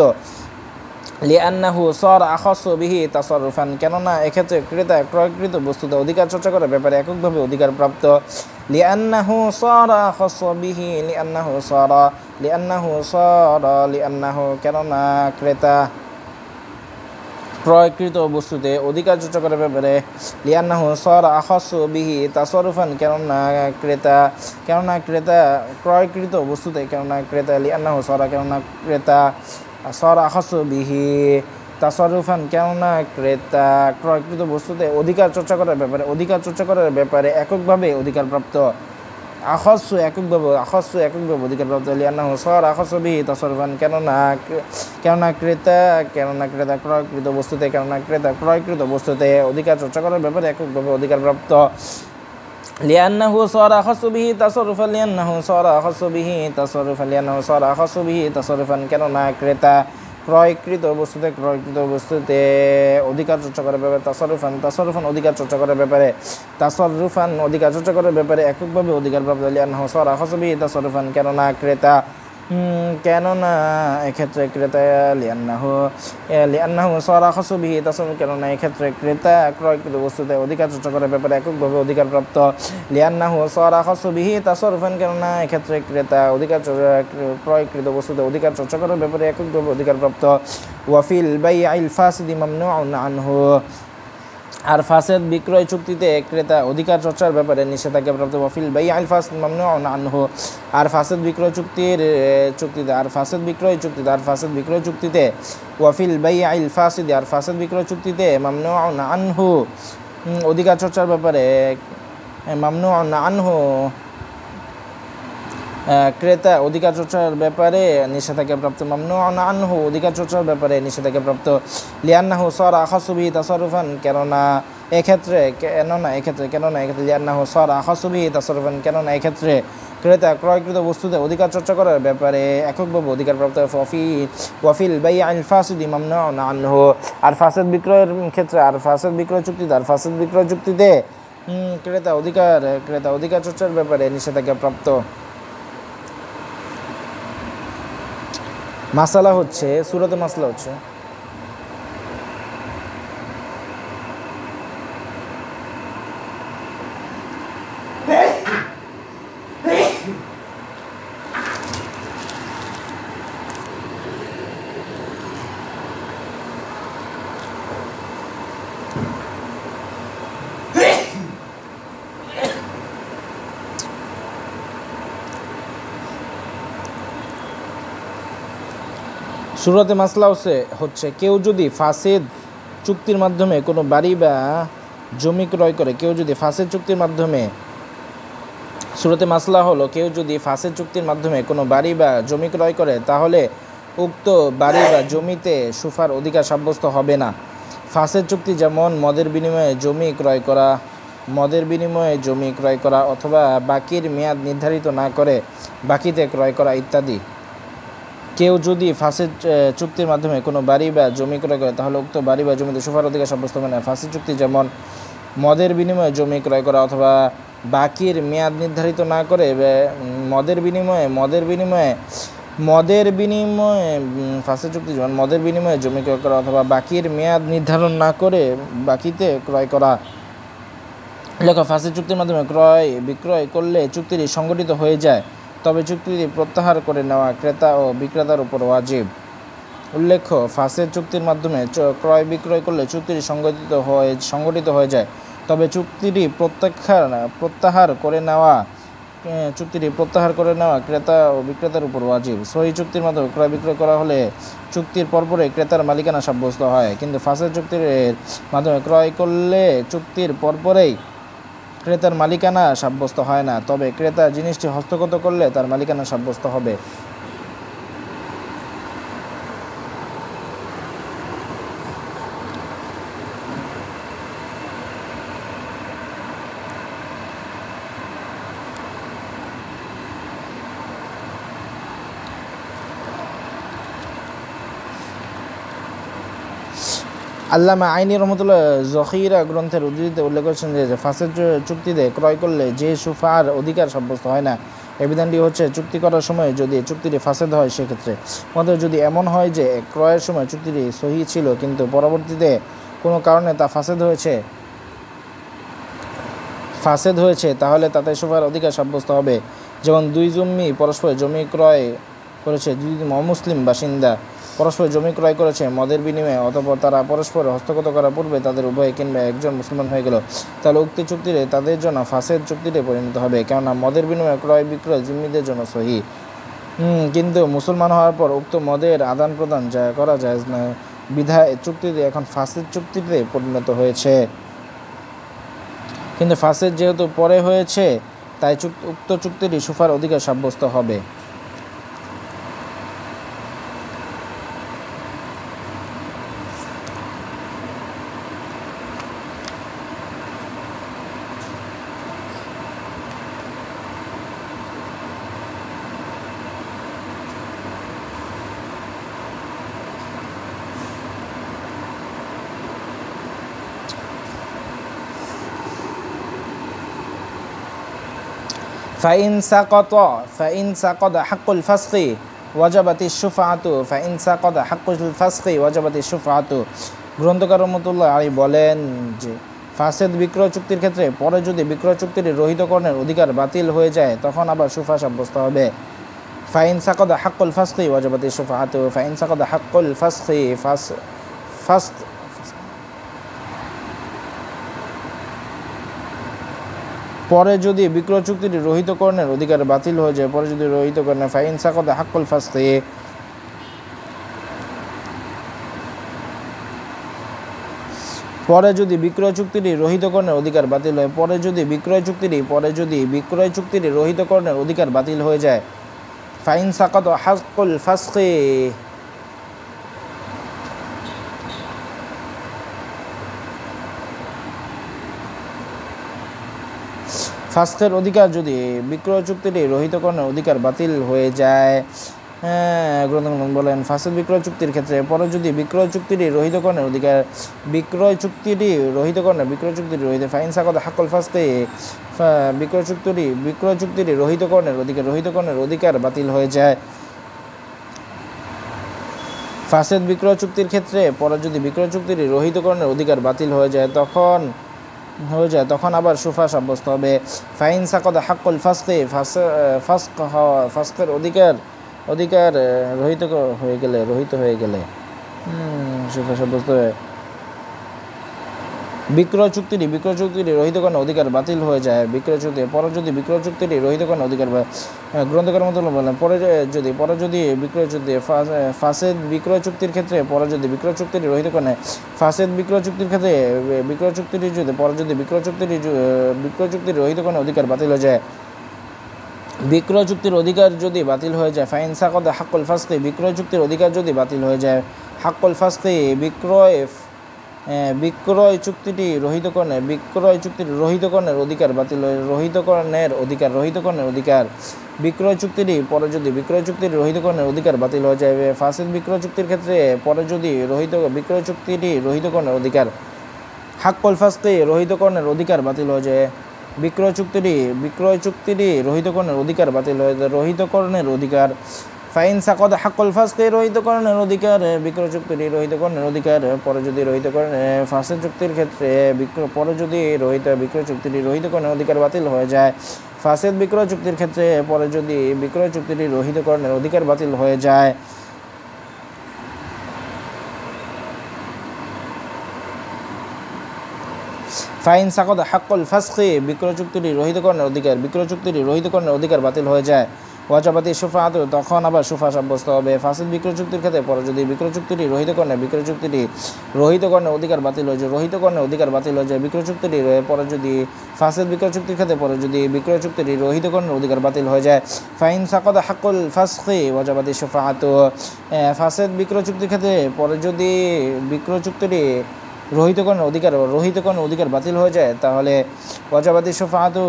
S1: লিআন্নাহু সারা আখাসসু বিহি তাসাররুফান কেননা এক্ষেত্রে ক্রেতা ক্রয়কৃত বস্তুতে অধিকার চর্চা করার ব্যাপারে এককভাবে অধিকারপ্রাপ্ত। লিআন্নাহু কেননা ক্রেতা ক্রয়কৃত বস্তুতে অধিকার চর্চা করার ব্যাপারে লিআন্নাহু সারা আখাসসু বিহি তাসাররুফান কেননা ক্রেতা ক্রয়কৃত বস্তুতে লিআন্নাহু ক্রেতা সারা আখাসসু বিহি তাসাররুফান কেননা ক্রেতা ক্রয়কৃত বস্তুতে অধিকার চর্চা করার ব্যাপারে এককভাবে অধিকারপ্রাপ্ত। আখাসসু এককভাবে অধিকারপ্রাপ্ত। লিআন্নাহু সারা আখাসসু বিহি তাসাররুফান কেননা ক্রেতা ক্রয়কৃত বস্তুতে অধিকার চর্চা করার ব্যাপারে এককভাবে অধিকারপ্রাপ্ত। লিআন্নাহু সারা আখাসু বিহি তাসাররুফান লিআন্নাহু সারা আখাসু বিহি তাসাররুফান লিআন্নাহু সারা আখাসু বিহি তাসাররুফান, কেননা ক্রেতা ক্রয়কৃত বস্তুতে অধিকার চর্চা করার ব্যাপারে, তাসাররুফান অধিকার চর্চা করার ব্যাপারে, তাসাররুফান অধিকার চর্চা করার ব্যাপারে এককভাবে অধিকারপ্রাপ্ত। লিআন্নাহু সারা আখাসু বিহি তাসাররুফান, কেননা এক্ষেত্রে ক্রেতা লিআন্নাহু সারা আখাসু বিহি তাসাররুফান, কেননা এক্ষেত্রে ক্রেতা ক্রয়কৃত বস্তুতে অধিকার চর্চা করার ব্যাপারে এককভাবে অধিকারপ্রাপ্ত। লিআন্নাহু সারা আখাসু বিহি তাসাররুফান, কেননা এক্ষেত্রে ক্রেতা ক্রয়কৃত বস্তুতে অধিকার চর্চা করার ব্যাপারে এককভাবে অধিকারপ্রাপ্ত। ওয়াফিল বাইইল ফাসিদি মামনুউন আনহু, আর ফাসেদ বিক্রয় চুক্তিতে ক্রেতা অধিকার চর্চার ব্যাপারে নিষেধাজ্ঞাপ্রাপ্ত। ওয়াফিল বাইইল ফাসিদ মামনুউন আনহু, আর ফাসেদ বিক্রয় চুক্তিতে ওয়াফিল বাইইল ফাসিদ, আর ফাসেদ বিক্রয় চুক্তিতে মামনুউন আনহু অধিকার চর্চার ব্যাপারে মামনুউন আনহু ক্রেতা অধিকার চর্চার ব্যাপারে নিষেধাজ্ঞাপ্রাপ্ত। মামনুউন আনহু অধিকার চর্চার ব্যাপারে নিষেধাজ্ঞাপ্রাপ্ত। লিআন্নাহু সারা আখাসু বিহি তাসাররুফান, কেননা এক্ষেত্রে লিআন্নাহু সারা আখাসু বিহি তাসাররুফান, কেননা এক্ষেত্রে ক্রেতা ক্রয়কৃত বস্তুতে অধিকার চর্চা করার ব্যাপারে এককভাবে অধিকারপ্রাপ্ত। ওয়াফিল বাইইল ফাসিদি মামনুউন আনহু, আর ফাসেদ বিক্রয়ের ক্ষেত্রে ফাসেদ বিক্রয় চুক্তিতে ক্রেতা অধিকার চর্চার ব্যাপারে নিষেধাজ্ঞাপ্রাপ্ত। মাসালা হচ্ছে, সূরাতে মাসলা হচ্ছে সূরাতে মাসলা হচ্ছে কেউ যদি ফাসেদ চুক্তির মাধ্যমে কোনো বাড়ি বা জমি ক্রয় করে, সূরাতে মাসলা হলো কেউ যদি ফাসেদ চুক্তির মাধ্যমে কোনো বাড়ি বা জমি ক্রয় করে, তাহলে উক্ত বাড়ি বা জমিতে সুফার অধিকার সাব্যস্ত হবে না। ফাসেদ চুক্তি যেমন মদের বিনিময়ে জমি ক্রয় করা অথবা বাকির মেয়াদ নির্ধারিত না করে বাকিতে ক্রয় করা ইত্যাদি। কেউ যদি ফাসেদ চুক্তির মাধ্যমে কোনো বাড়ি বা জমি ক্রয় করে, তাহলে উক্ত বাড়ি বা জমিতে সুফার অধিকার সাব্যস্ত হবে না। ফাসেদ চুক্তি যেমন মদের বিনিময়ে জমি ক্রয় করা অথবা বাকির মেয়াদ নির্ধারিত না করে ফাসেদ চুক্তি যেমন মদের বিনিময়ে জমি ক্রয় করা অথবা বাকির মেয়াদ নির্ধারণ না করে বাকিতে ক্রয় করা। ফাসেদ চুক্তির মাধ্যমে ক্রয় বিক্রয় করলে চুক্তিটি সংগঠিত হয়ে যায়, তবে চুক্তিটি প্রত্যাহার করে নেওয়া ক্রেতা ও বিক্রেতার উপর ওয়াজিব। উল্লেখ্য, ফাসেদ চুক্তির মাধ্যমে ক্রয় বিক্রয় করলে চুক্তিটি সংগঠিত হয়ে যায়, তবে চুক্তিটি প্রত্যাহার করে নেওয়া ক্রেতা ও বিক্রেতার উপর ওয়াজিব। সহিহ চুক্তির মাধ্যমে ক্রয় বিক্রয় করা হলে চুক্তির পরপরই ক্রেতার মালিকানা সাব্যস্ত হয়, কিন্তু ফাসেদ চুক্তির মাধ্যমে ক্রয় করলে চুক্তির পরপরই ক্রেতার মালিকানা সাব্যস্ত হয় না, তবে ক্রেতা জিনিসটি হস্তগত করলে তার মালিকানা সাব্যস্ত হবে। আল্লামা আইনি রহমতুল্লাহ জখিরা গ্রন্থের উদ্ধৃতিতে উল্লেখ করেছেন যে ফাসেদ চুক্তিতে ক্রয় করলে যে সুফার অধিকার সাব্যস্ত হয় না, এই বিধানটি হচ্ছে চুক্তি করার সময় যদি চুক্তিটি ফাসেদ হয় সেক্ষেত্রে। অতএব যদি এমন হয় যে ক্রয়ের সময় চুক্তিটি সহি ছিল কিন্তু পরবর্তীতে কোনো কারণে তা ফাসেদ হয়েছে, তাহলে তাতে সুফার অধিকার সাব্যস্ত হবে। যেমন দুই জমি পরস্পর জমি ক্রয় করেছে, দুই অমুসলিম বাসিন্দা পরস্পর জমি ক্রয় করেছে মদের বিনিময়ে, অতঃপর তারা পরস্পর হস্তগত করার পূর্বে তাদের উভয়ে কিংবা একজন মুসলমান হয়ে গেল, তাহলে উক্ত চুক্তিতে তাদের জন্য ফাসেদ চুক্তিতে পরিণত হবে, কেননা মদের বিনিময়ে ক্রয় বিক্রয় জিম্মিদের জন্য সহি। কিন্তু মুসলমান হওয়ার পর উক্ত মদের আদান প্রদান করা যায় না, বিধায় চুক্তিতে এখন ফাসেদ চুক্তিতে পরিণত হয়েছে। কিন্তু ফাসেদ যেহেতু পরে হয়েছে, তাই উক্ত চুক্তিটি সুফার অধিকার সাব্যস্ত হবে। Fine সাকাতা হাক্কুল ফাসকি ওয়াজাবাতিশ শুফাআতু fine সাকাতা হাক্কুল ফাসকি ওয়াজাবাতিশ শুফাআতু। গ্রন্থকার রহমতুল্লাহ আলাইহি বলেন যে ফাসেদ বিক্রয় চুক্তির ক্ষেত্রে পরে যদি বিক্রয় চুক্তির রহিতকরণের অধিকার বাতিল হয়ে যায় তখন আবার শুফা সাব্যস্ত হবে। ফাইন সাকাতা হাক্কুল ফাসকি ওয়াজাবাতিশ শুফাআতু ফাইন সাকাতা হাক্কুল ফাসকি ফাসক পরে যদি বিক্রয় চুক্তির রহিতকরণের অধিকার বাতিল হয়ে যায় পরে যদি রহিতকরণের ফাইন সাকাতা হাক্কুল ফাসকি পরে যদি বিক্রয় চুক্তির রহিতকরণের অধিকার বাতিল হয় পরে যদি বিক্রয় চুক্তির রহিতকরণের অধিকার বাতিল হয়ে যায় ফাইন সাকাতা হাক্কুল ফাসকি ফাস্কের অধিকার যদি বিক্রয় চুক্তির রহিতকরণের অধিকার বাতিল হয়ে যায়। গ্রন্থকার বলেন ফাসেদ বিক্রয় চুক্তির ক্ষেত্রে পরে যদি বিক্রয় চুক্তির রহিতকরণের অধিকার বিক্রয় চুক্তির রহিত ফাইন সাকাতা হাক্কুল ফাসকি বিক্রয় চুক্তির রহিতকরণের অধিকার বাতিল হয়ে যায়। ফাসেদ বিক্রয় চুক্তির ক্ষেত্রে পরে যদি বিক্রয় চুক্তির রহিতকরণের অধিকার বাতিল হয়ে যায় তখন আবার শুফা সাব্যস্ত হবে। ফাইন সাকাতা হাক্কুল ফাসকি ফাস্কের অধিকার রহিত হয়ে গেলে শুফা সাব্যস্ত হবে। বিক্রয় চুক্তির রহিতকরণের অধিকার বাতিল হয়ে যায় পরে যদি বিক্রয় চুক্তির রহিতকরণের অধিকার গ্রন্থকার মতো বলেন পরে যদি ফাসেদ বিক্রয় চুক্তির ক্ষেত্রে পরে যদি বিক্রয় চুক্তির রহিতকরণে ফাসেদ বিক্রয় চুক্তির ক্ষেত্রে বিক্রয় চুক্তির রহিতকরণের অধিকার বাতিল হয়ে যায় বিক্রয় চুক্তির অধিকার যদি বাতিল হয়ে যায় ফাইন সাকাতা হাক্কুল ফাসকি বিক্রয় চুক্তির অধিকার যদি বাতিল হয়ে যায় হাক্কুল ফাসকি বিক্রয় চুক্তির রহিতকরণের অধিকার বাতিল রহিতকরণের অধিকার বিক্রয় চুক্তির পরে যদি বিক্রয় চুক্তির রহিতকরণের অধিকার বাতিল হয়ে যায় ফাসেদ বিক্রয় চুক্তির ক্ষেত্রে পরে যদি বিক্রয় চুক্তির রহিতকরণের অধিকার হাক্কুল ফাসকি রহিতকরণের অধিকার বাতিল হয়ে যায় বিক্রয় চুক্তির রহিতকরণের অধিকার বাতিল হয়ে যায় রহিতকরণের অধিকার ফাইন সাকাতা হাক্কুল ফাসকি রহিতকরণের অধিকার বিক্রয় চুক্তির রহিতকরণের অধিকার পরে যদি ফাসেদ চুক্তির ক্ষেত্রে পরে যদি বিক্রয় চুক্তির রহিতকরণের অধিকার বাতিল হয়ে যায় ফাসেদ বিক্রয় চুক্তির ক্ষেত্রে পরে যদি বিক্রয় চুক্তির রহিতকরণের অধিকার বাতিল হয়ে যায় ফাইন সাকাতা হাক্কুল ফাসকি বিক্রয় চুক্তির রহিতকরণের অধিকার বাতিল হয়ে যায় ওয়াজাবাতিশ শুফাআতু তখন আবার শুফা সাব্যস্ত হবে। ফাসেদ বিক্রয় চুক্তির ক্ষেত্রে পরে যদি বিক্রয় চুক্তির রহিতকরণের অধিকার বাতিল হয়ে যায় বিক্রয় চুক্তির পরে যদি ফাসেদ বিক্রয় চুক্তির ক্ষেত্রে পরে যদি বিক্রয় চুক্তির রহিতকরণের অধিকার বাতিল হয়ে যায় ফাইন সাকাতা হাক্কুল ফাসকি ওয়াজাবাতিশ শুফাআতু ফাসেদ বিক্রয় চুক্তির ক্ষেত্রে পরে যদি বিক্রয় চুক্তির রহিতকরণের অধিকার বাতিল হয়ে যায় তাহলে ওয়াজাবাতিশ শুফাআতু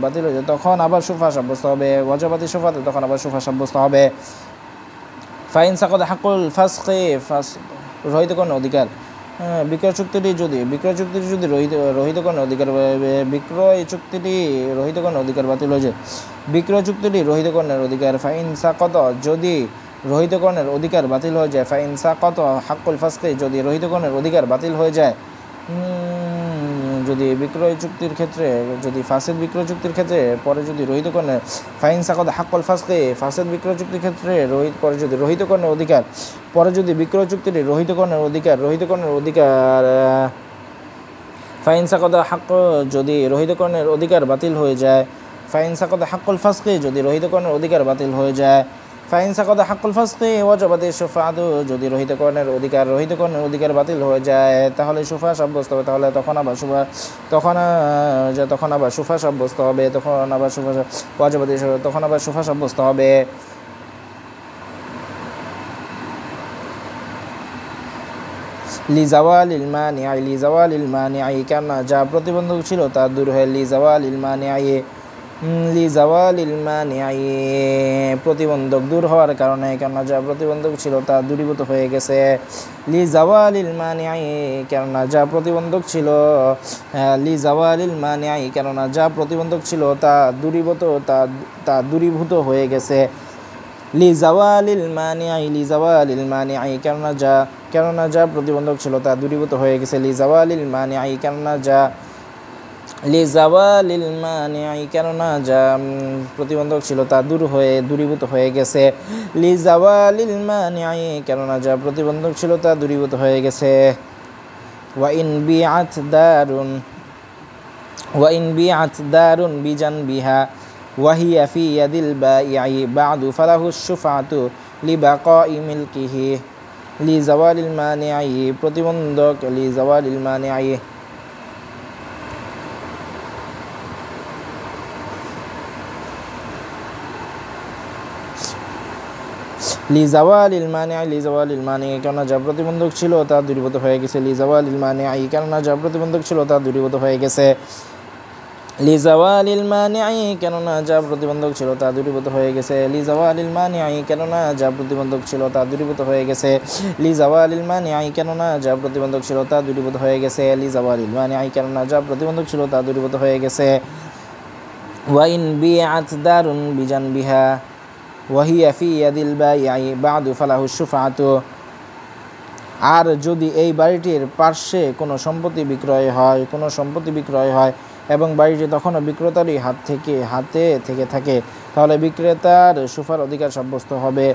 S1: বাতিল হয়ে যায় তখন আবার শুফা সাব্যস্ত হবে তখন আবার শুফা সাব্যস্ত হবে। ফাইন সাকাতা হাক্কুল ফাসকি রহিতকরণের অধিকার বিক্রয় চুক্তির যদি রহিতকরণের অধিকার বাতিল হয়ে যায় বিক্রয় চুক্তির রহিতকরণের অধিকার ফাইন সাকাতা যদি রহিতকরণের অধিকার বাতিল হয়ে যায় ফাইন সাকাতা হাক্কুল ফাসকি যদি রহিতকরণের অধিকার বাতিল হয়ে যায় যদি বিক্রয় চুক্তির ক্ষেত্রে ফাসেদ বিক্রয় চুক্তির ক্ষেত্রে পরে যদি রহিতকরণের ফাইন সাকাতা হাক্কুল ফাসকি ফাসেদ বিক্রয় চুক্তির ক্ষেত্রে পরে যদি রহিতকরণের অধিকার পরে যদি বিক্রয় চুক্তির রহিতকরণের অধিকার ফাইন সাকাতা যদি রহিতকরণের অধিকার বাতিল হয়ে যায় ফাইন সাকাতা হাক্কুল ফাসকি যদি রহিতকরণের অধিকার বাতিল হয়ে যায় ফাইন সাকাতা হাক্কুল ফাসকি ওয়াজাবাতিশ শুফাআতু যদি রহিতকরণের অধিকার বাতিল হয়ে যায় তাহলে শুফা সাব্যস্ত হবে তখন আবার শুফা সাব্যস্ত হবে তখন আবার শুফা সাব্যস্ত হবে। লিজাওয়ালিল মানিআ কেননা যা প্রতিবন্ধক ছিল তা দূর হয়ে লিজাওয়ালিল মানিআ লিজাওয়ালিল মানিআই, প্রতিবন্ধক দূর হওয়ার কারণে, কেননা যা প্রতিবন্ধক ছিল তা দূরীভূত হয়ে গেছে। লিজাওয়ালিল মানিআই, কেননা যা প্রতিবন্ধক ছিল, লিজাওয়ালিল মানিআই, কেননা যা প্রতিবন্ধক ছিল তা দূরীভূত হয়ে গেছে। লিজাওয়ালিল মানিআই, লিজাওয়ালিল মানিআই, কেননা যা প্রতিবন্ধক ছিল তা দূরীভূত হয়ে গেছে। লিজাওয়ালিল মানিআই, কেননা যা লিজাওয়ালিল মানিআই, কেননা যা প্রতিবন্ধক ছিল তা দূরীভূত হয়ে গেছে। লিজাওয়ালিল মানিআই, কেননা যা প্রতিবন্ধক ছিল তা দূরীভূত হয়ে গেছে। ওয়া ইন বিআত দারুন বিজানবিহা ওয়া হিয়া ফি ইয়াদিল বায়িআই বা'দু ফালাহুশ শুফআতু লিবাকাই মিলকিহি। লিজাওয়ালিল মানিআই, প্রতিবন্ধক, লিজাওয়ালিল মানিআই, লিজাওয়ালিল মানিআই, লিজাওয়ালিল মানিআই, কেননা যা প্রতিবন্ধক ছিল তা দূরীভূত হয়ে গেছে। লিজাওয়ালিল মানিআই, কেননা যা প্রতিবন্ধক ছিল তা দূরীভূত হয়ে গেছে। লিজাওয়ালিল মানিআই, কেননা যা প্রতিবন্ধক ছিল তা দূরীভূত হয়ে গেছে। লিজাওয়ালিল মানিআই, কেননা যা প্রতিবন্ধক ছিল তা দূরীভূত হয়ে গেছে। লিজাওয়ালিল মানিআই, কেননা যা প্রতিবন্ধক ছিল তা দূরীভূত হয়ে গেছে। লিজাওয়ালিল মানিআই, কেননা যা প্রতিবন্ধক ছিল তা দূরীভূত হয়ে গেছে। ওয়া ইন বিআত দারুন বিজানবিহা ওয়া হিয়া ফি ইয়াদিল বায়িআই বা'দু ফালাহুশ শুফআতু, আর যদি এই বাড়িটির পার্শ্বে কোনো সম্পত্তি বিক্রয় হয় এবং বাড়িটি তখনও বিক্রেতারই হাতে থেকে থাকে, তাহলে বিক্রেতার সুফার অধিকার সাব্যস্ত হবে।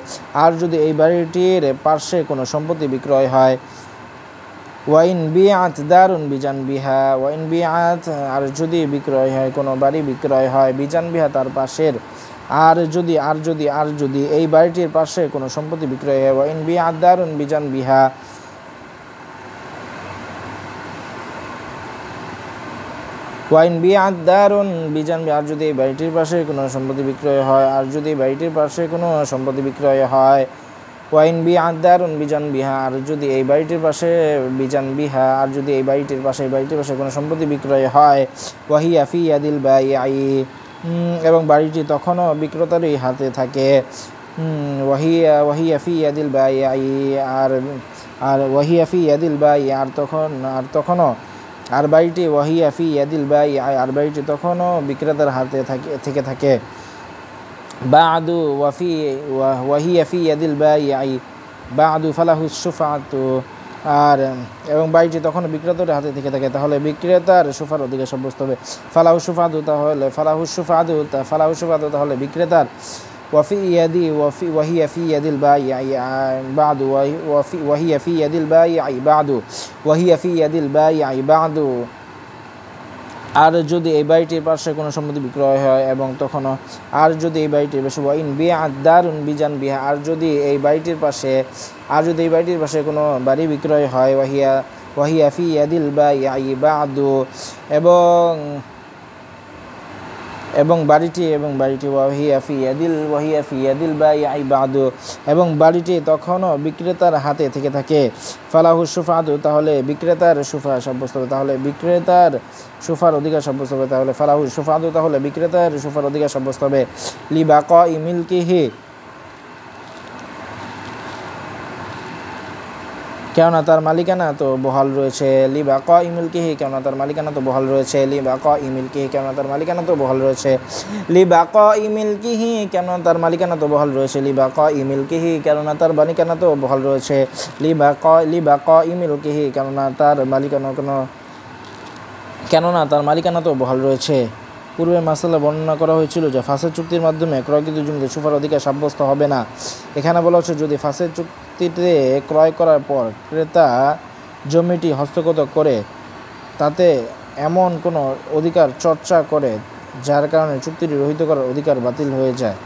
S1: আর যদি এই বাড়িটির পার্শ্বে কোনো সম্পত্তি বিক্রয় হয়, ওয়াইন বিআত দারুন বিজানবিহা, ওয়াইন বিআত, আর যদি বিক্রয় হয়, কোনো বাড়ি বিক্রয় হয়, বিজানবিহা, তার পাশের, আর যদি এই বাড়িটির পাশে কোনো সম্পত্তি বিক্রয় হয়, ওয়াইন বিআত দারুন বিজানবিহা, ওয়াইন বিআত দারুন বিজানবিহা, আর যদি এই বাড়িটির পাশে কোনো সম্পত্তি বিক্রয় হয়, ওয়াইন বিআত দারুন বিজানবিহা, আর যদি এই বাড়িটির পাশে বিজানবিহা, আর যদি এই বাড়িটির পাশে কোনো সম্পত্তি বিক্রয় হয়, ওয়া হিয়া ফি ইয়াদিল বায়িআই, এবং বাড়িটি তখনও বিক্রেতারই হাতে থাকে। ওয়া হিয়া ফি ইয়াদিল বায়িআই, আর ওয়া হিয়া ফি ইয়াদিল বায়ি, আর তখনও আর বাড়িটি ওয়া হিয়া ফি ইয়াদিল বায়িআই, আর বাড়িটি তখনও বিক্রেতার হাতে থাকে। বা'দু ওয়া হিয়া ফি ইয়াদিল বায়িআই বা'দু ফালাহুশ শুফআতু, আর এবং বাড়িটি তখন বিক্রেতার হাতে থেকে থাকে, তাহলে বিক্রেতার সুফার অধিকার সাব্যস্ত হবে। ফালাহুশ শুফআতু, তাহলে বিক্রেতার, ওয়া হিয়া ফি ইয়াদিল বায়িআই বা'দু ওয়া হিয়া ফি ইয়াদিল বায়িআই বা'দু, আর যদি এই বাড়িটির পাশে কোনো সম্পত্তি বিক্রয় হয় এবং তখনও, আর যদি এই বাড়িটির পাশে, ওয়াইন বিআত দারুন বিজানবিহা, আর যদি এই বাড়িটির পাশে কোনো বাড়ি বিক্রয় হয়, ওয়া হিয়া ফি ইয়াদিল বায়িআই বা'দু, এবং বাড়িটি ওয়া হিয়া ফি ইয়াদিল বায়িআই বা'দু, এবং বাড়িটি তখনও বিক্রেতার হাতে থেকে থাকে। ফালাহুশ শুফআতু, তাহলে বিক্রেতার সুফা সাব্যস্ত হবে, সুফার অধিকার সাব্যস্ত হবে, তাহলে ফালাহুশ শুফআতু, তাহলে বিক্রেতার সুফার অধিকার সাব্যস্ত হবে। লিবাকাই মিলকিহি, কেননা তার মালিকানা তো বহাল রয়েছে। লিবাকাই মিলকিহি, কেননা তার মালিকানা তো বহাল রয়েছে। লিবাকাই মিলকিহি, কেননা তার মালিকানা তো বহাল রয়েছে। লিবাকাই মিলকিহি, কেননা তার মালিকানা তো বহাল রয়েছে। লিবাকাই মিলকিহি, কেননা তার মালিকানা তো বহাল রয়েছে। লিবাকাই মিলকিহি, কেননা তার মালিকানা তো বহাল রয়েছে। পূর্বে মাসালা বর্ণনা করা হয়েছিল যে ফাসেদ চুক্তির মাধ্যমে ক্রয়কৃত জমিতে সুফার অধিকার সাব্যস্ত হবে না। এখানে বলা হচ্ছে, যদি ফাসেদ চুক্তিতে ক্রয় করার পর ক্রেতা জমিটি হস্তগত করে তাতে এমন কোনো অধিকার চর্চা করে যার কারণে চুক্তিটি রহিত করার অধিকার বাতিল হয়ে যায়,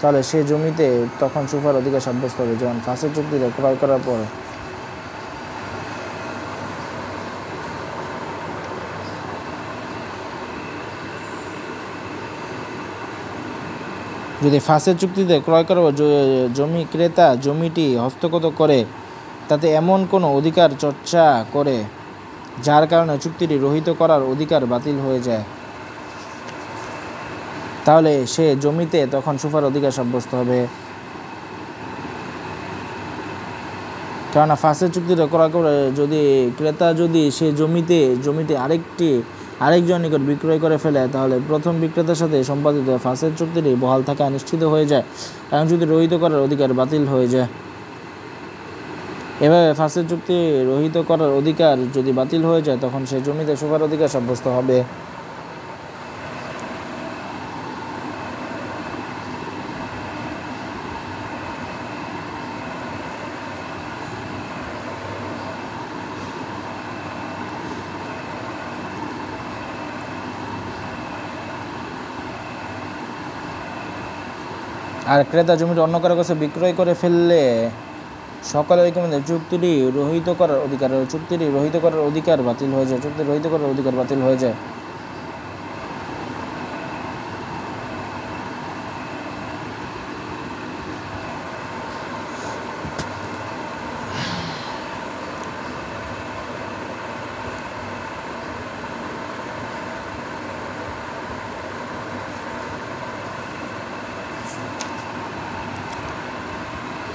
S1: তাহলে সে জমিতে তখন সুফার অধিকার সাব্যস্ত হবে। যেমন ফাসেদ চুক্তিতে ক্রয় করার পর যদি ফাসেদ চুক্তিতে ক্রয় করা জমি ক্রেতা জমিটি হস্তগত করে তাতে এমন কোনো অধিকার চর্চা করে যার কারণে চুক্তিটি রহিত করার অধিকার বাতিল হয়ে যায়, তাহলে সে জমিতে তখন সুফার অধিকার সাব্যস্ত হবে। কেননা ফাসেদ চুক্তিটা করার পরে যদি ক্রেতা যদি সে জমিতে আরেকজন নিকট বিক্রয় করে ফেলে, তাহলে প্রথম বিক্রেতার সাথে সম্পাদিত ফাসেদ চুক্তিটি বহাল থাকা নিশ্চিত হয়ে যায় এবং যদি রহিত করার অধিকার বাতিল হয়ে যায়। এভাবে ফাসেদ চুক্তি রহিত করার অধিকার যদি বাতিল হয়ে যায়, তখন সে জমিতে সুফার অধিকার সাব্যস্ত হবে। আর ক্রেতা জমিটি অন্য কারো কাছে বিক্রয় করে ফেললে সকলে ঐকমত্যে চুক্তিটি রহিত করার অধিকার বাতিল হয়ে যায়।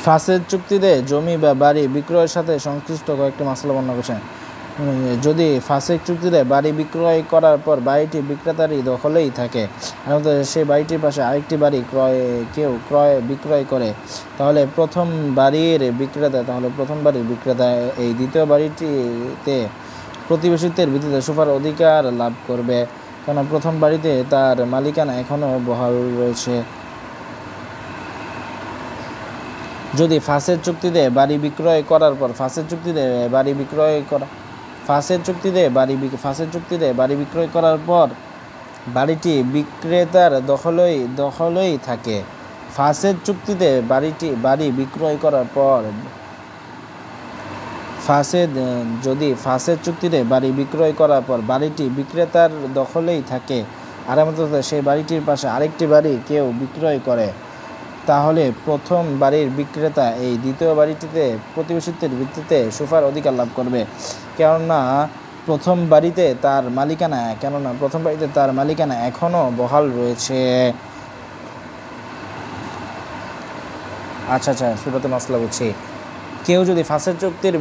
S1: ফাসেদ চুক্তিতে জমি বা বাড়ি বিক্রয়ের সাথে সংশ্লিষ্ট কয়েকটি মাসলা বর্ণনা করেছেন। যদি ফাসেদ চুক্তিতে বাড়ি বিক্রয় করার পর বাড়িটি বিক্রেতারই দখলেই থাকে, সেই বাড়িটির পাশে আরেকটি বাড়ি বিক্রয় করে, তাহলে প্রথম বাড়ির বিক্রেতা এই দ্বিতীয় বাড়িটিতে প্রতিবেশিত্বের ভিত্তিতে সুফার অধিকার লাভ করবে, কারণ প্রথম বাড়িতে তার মালিকানা এখনও বহাল রয়েছে। যদি ফাসেদ চুক্তিতে বাড়ি বিক্রয় করার পর ফাসেদ চুক্তিতে বাড়ি বিক্রয় করার পর বাড়িটি বিক্রেতার দখলেই থাকে, ফাসেদ চুক্তিতে বাড়ি বিক্রয় করার পর বাড়িটি বিক্রেতার দখলেই থাকে, আর সেই বাড়িটির পাশে আরেকটি বাড়ি কেউ বিক্রয় করে, তাহলে প্রথম বাড়ির বিক্রেতা এই দ্বিতীয় বাড়িটিতে প্রতিবেশিত্বের ভিত্তিতে সুফার অধিকার লাভ করবে, কেননা প্রথম বাড়িতে তার মালিকানা এখনও বহাল রয়েছে। আচ্ছা, সূরাতুল মাসলা বুঝছি। কেউ যদি ফাসেদ চুক্তির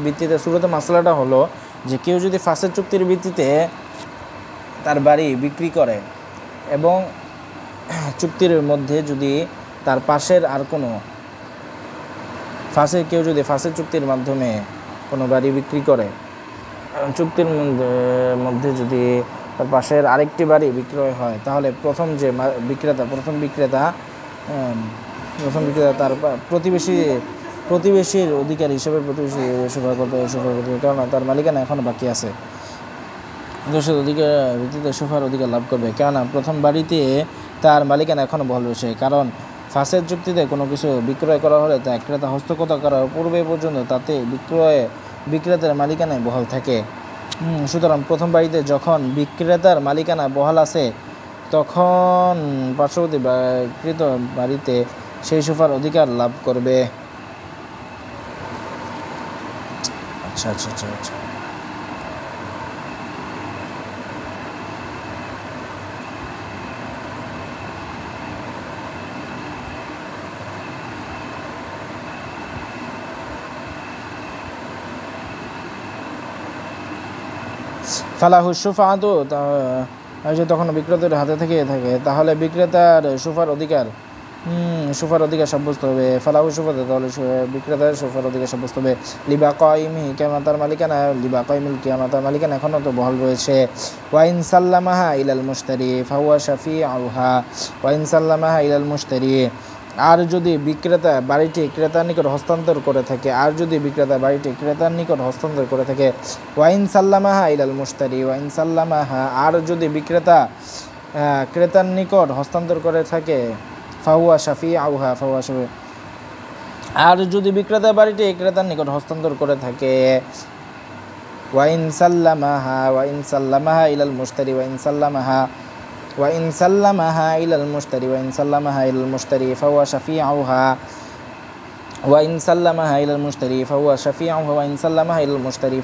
S1: ভিত্তিতে সূরাতুল মাসলাটা হলো যে কেউ যদি ফাসেদ চুক্তির ভিত্তিতে তার বাড়ি বিক্রি করে এবং চুক্তির মধ্যে যদি তার পাশের আর কোনো কেউ যদি ফাসেদ চুক্তির মাধ্যমে কোনো বাড়ি বিক্রি করে, চুক্তির মধ্যে যদি তার পাশের আরেকটি বাড়ি বিক্রয় হয়, তাহলে প্রথম বিক্রেতা তার প্রতিবেশীর অধিকার হিসেবে সুফার করতে কারণ তার মালিকানা এখনও বাকি আছে, অধিকার ভিত্তিতে সুফার অধিকার লাভ করবে, কেননা প্রথম বাড়িতে তার মালিকানা এখনও বহাল রয়েছে। কারণ ফাসেদ চুক্তিতে কোনো কিছু বিক্রয় করা হলে তা ক্রেতা হস্তগত করার পূর্বে পর্যন্ত তাতে বিক্রেতার মালিকানায় বহাল থাকে। সুতরাং প্রথম বাড়িতে যখন বিক্রেতার মালিকানা বহাল আছে, তখন পার্শ্ববর্তী কৃত বাড়িতে সেই সুফার অধিকার লাভ করবে। আচ্ছা। ফালাহু শুফাআতু, তখন বিক্রেতার হাতে থেকে থাকে, তাহলে বিক্রেতার সুফার অধিকার সাব্যস্ত হবে। ফালাহু শুফাআতু, তাহলে বিক্রেতার সুফার অধিকার সাব্যস্ত হবে। লিবাকাইমি, কেননা তার মালিকানা এখনও তো বহাল রয়েছে। ওয়াইন সাল্লামাহা ইলাল মুশতারি ফাহুয়া শাফিউহা, আর যদি বিক্রেতা বাড়িটি ক্রেতার নিকট হস্তান্তর করে থাকে, ওয়াইন সাল্লামাহা ইলাল মুশতারি, আর যদি বিক্রেতা ক্রেতার নিকট হস্তান্তর করে থাকে, ফাহুয়া শাফিউহা, আর যদি বিক্রেতা বাড়িটি ক্রেতার নিকট হস্তান্তর করে থাকে, ওয়াইন সাল্লামাহা ইলাল মুশতারি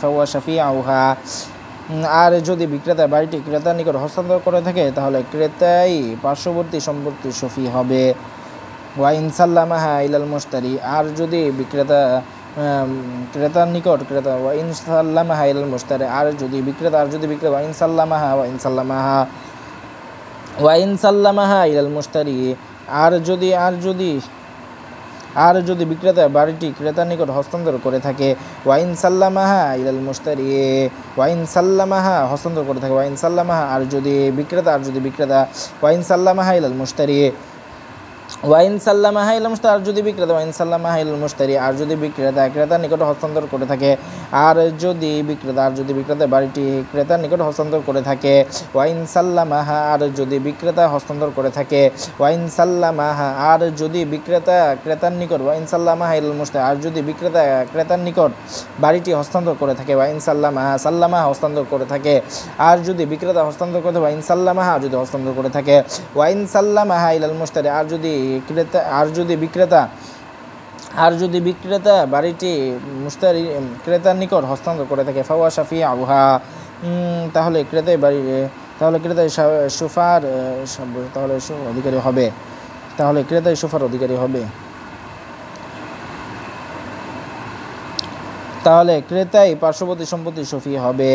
S1: ফাহুয়া শাফিউহা, আর যদি বিক্রেতা বাড়িটি ক্রেতার নিকট হস্তান্তর করে থাকে তাহলে ক্রেতাই পার্শ্ববর্তী সম্পত্তির সফি হবে। ওয়া ইন সাল্লামাহা ইলাল মুশতারি, আর যদি বিক্রেতা ক্রেতার নিকট ক্রেতা ওয়া ইন সাল্লামাহা ইলাল মুশতারি, আর যদি বিক্রেতা ওয়া ইন সাল্লামাহা ইলাল মুশতারি, আর যদি বিক্রেতা বাড়িটি ক্রেতার নিকট হস্তান্তর করে থাকে ওয়া ইন সাল্লামাহা ইলাল মুশতারি হস্তান্তর করে থাকে আর যদি বিক্রেতা ওয়া ইন সাল্লামাহা ইলাল মুশতারি আর যদি বিক্রেতা ক্রেতার নিকট হস্তান্তর করে থাকে আর যদি বিক্রেতা বাড়িটি ক্রেতার নিকট হস্তান্তর করে থাকে ওয়া ইন সাল্লামাহা আর যদি বিক্রেতা হস্তান্তর করে থাকে ওয়া ইন সাল্লামাহা আর যদি বিক্রেতা ক্রেতার নিকট ওয়া ইন সাল্লামাহা ইলাল মুশতারি আর যদি বিক্রেতা ক্রেতার নিকট বাড়িটি হস্তান্তর করে থাকে ওয়া ইন সাল্লামাহা হস্তান্তর করে থাকে আর যদি বিক্রেতা হস্তান্তর করে ওয়া ইন সাল্লামাহা যদি হস্তান্তর করে থাকে ওয়া ইন সাল্লামাহা ইলাল মুশতারি আর যদি বিক্রেতা বাড়িটি মুশতারি ক্রেতার নিকট হস্তান্তর করে থাকে ফাওয়া শাফি আবুহা, তাহলে ক্রেতাই সুফার অধিকারী হবে। তাহলে ক্রেতাই পার্শ্ববর্তী সম্পত্তির সফি হবে।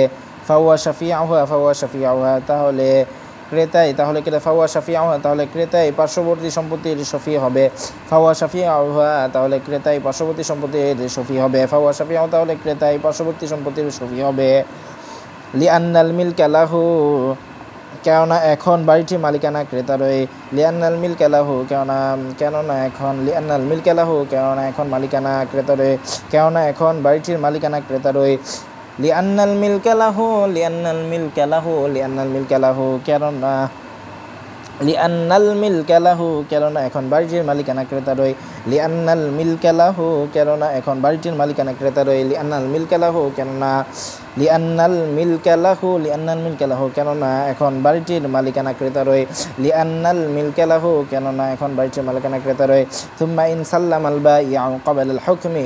S1: ফাওয়া শাফি আবুহা, তাহলে ক্রেতাই পার্শ্ববর্তী সম্পত্তির সফি হবে। ফাওয়া শাফি আবুহা, তাহলে ক্রেতাই পার্শ্ববর্তী সম্পত্তির সফি হবে। তাহলে ক্রেতাই পার্শ্ববর্তী সম্পত্তির সফি হবে। লিআন্নাল মিলকা লাহু, কেননা এখন বাড়িটির মালিকানা ক্রেতারই। লিআন্নাল মিলকা লাহু, কেননা এখন মালিকানা ক্রেতারই। বাড়িটির মালিকানা ক্রেতারই। লিআন্নাল মিলকা লাহু, কেননা এখন বাড়িটির মালিকানা ক্রেতারই। লিআন্নাল মিলকা লাহু, কেননা এখন বাড়িটির মালিকানা ক্রেতারই। লিআন্নাল মিলকা লাহু, কেননা এখন বাড়িটির মালিকানা ক্রেতারই। থুম্মা ইন সাল্লামাল বাইউ ক্বাবলা আল হুকমি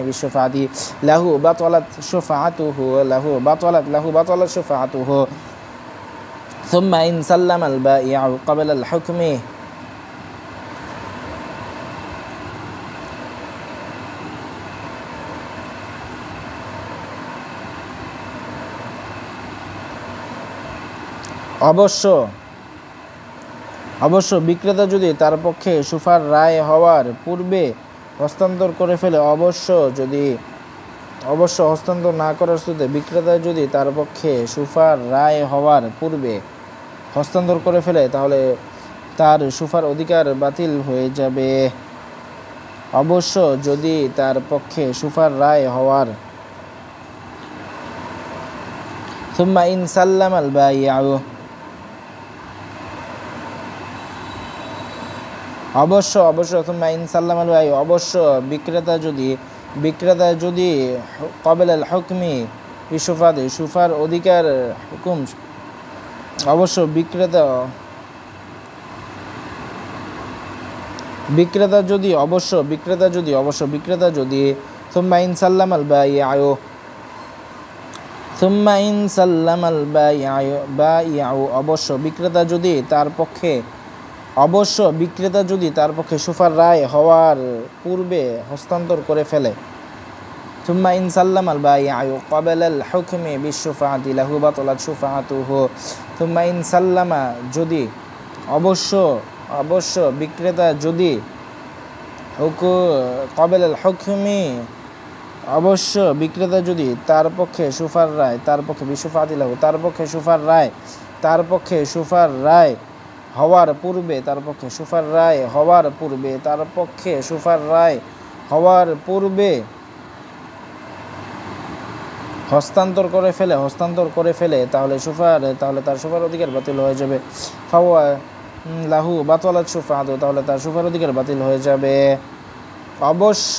S1: বিশ-শুফআতি লাহু বাতালাত শুফআতুহু থুম্মা ইন সাল্লামাল বাইউ ক্বাবলা আল হুকমি। অবশ্য বিক্রেতা যদি তার পক্ষে সুফার রায় হওয়ার পূর্বে হস্তান্তর করে ফেলে অবশ্য হস্তান্তর না করার সুতে বিক্রেতা যদি তার পক্ষে সুফার রায় হওয়ার পূর্বে হস্তান্তর করে ফেলে তাহলে তার সুফার অধিকার বাতিল হয়ে যাবে। অবশ্য যদি তার পক্ষে সুফার রায় হওয়ার থুম্মা ইন সাল্লামাল বাইউ, অবশ্য থুম্মা ইন সাল্লামাল বাইউ, অবশ্য বিক্রেতা যদি ক্বাবলা আল হুকমি বিশ-শুফআতি সুফার অধিকার হুকুম, অবশ্য বিক্রেতা যদি থুম্মা ইন সাল্লামাল বাইউ, অবশ্য বিক্রেতা যদি তার পক্ষে সুফার রায় হওয়ার পূর্বে হস্তান্তর করে ফেলে থুম্মা ইন সাল্লামাল বাইউ ক্বাবলা আল হুকমি বিশ-শুফআতি লাহু বাতালাত শুফআতুহু। থুম্মা ইন সাল্লামা, যদি অবশ্য বিক্রেতা যদি ক্বাবলা আল হুকমি, অবশ্য বিক্রেতা যদি তার পক্ষে সুফার রায় বিশ-শুফআতি লাহু তার পক্ষে সুফার রায় হওয়ার পূর্বে হস্তান্তর করে ফেলে তাহলে তার সুফার অধিকার বাতিল হয়ে যাবে। ফাওয়া লাহু বাতালাত শুফআতুহু, তাহলে তার সুফার অধিকার বাতিল হয়ে যাবে। অবশ্য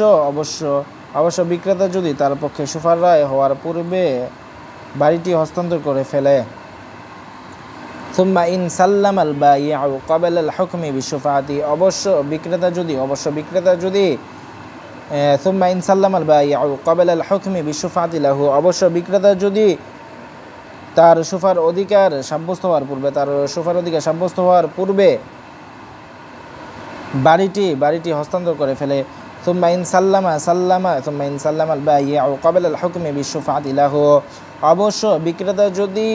S1: বিক্রেতা যদি তার পক্ষে সুফার রায় হওয়ার পূর্বে বাড়িটি হস্তান্তর করে ফেলে থুম্মা ইন সাল্লামাল বাইউ ক্বাবলা আল হুকমি বিশ-শুফআতি, অবশ্য বিক্রেতা যদি সুম্মা ইন সাল্লামাল বাইউ ক্বাবলা আল হুকমি বিশুফাতি লাহু, অবশ্য বিক্রেতা যদি তার সুফার অধিকার সাব্যস্ত হওয়ার পূর্বে, তার সুফার অধিকার সাব্যস্ত হওয়ার পূর্বে বাড়িটি হস্তান্তর করে ফেলে। সুম্মা ইন সাল্লামাল বাইউ ক্বাবলা আল হুকমি বিশুফাতি লাহু, অবশ্য বিক্রেতা যদি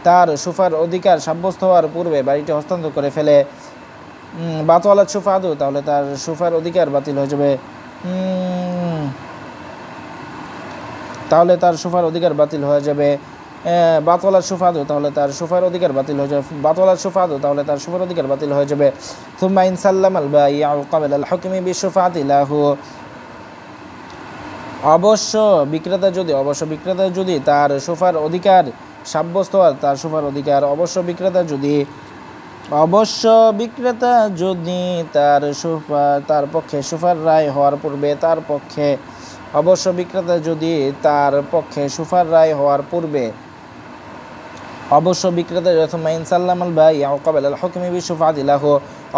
S1: তার সুফার অধিকার সাব্যস্ত হওয়ার পূর্বে বাড়িটি হস্তান্তর করে ফেলে, বাতলাত সুফাদু, তাহলে তার সুফার অধিকার বাতিল হয়ে যাবে। তাহলে তার সুফার অধিকার বাতিল হয়ে যাবে। বাতলাত সুফাদু, তাহলে তার সুফার অধিকার বাতিল হয়ে যাবে। বাতলাত সুফাদু, তাহলে তার সুফার অধিকার বাতিল হয়ে যাবে। সুম্মা ইন সাল্লামাল বাইউ ক্বাবলা আল হুকমি বিশুফাতি লাহু, অবশ্য বিক্রেতা যদি তার সুফার অধিকার সাব্যস্ত হয়, অবশ্য বিক্রেতা যদি তার পক্ষে সুফার রায় হওয়ার পূর্বে সুম্মা ইন সাল্লামাল বাইউ ক্বাবলা আল হুকমি বিশুফাতি লাহু,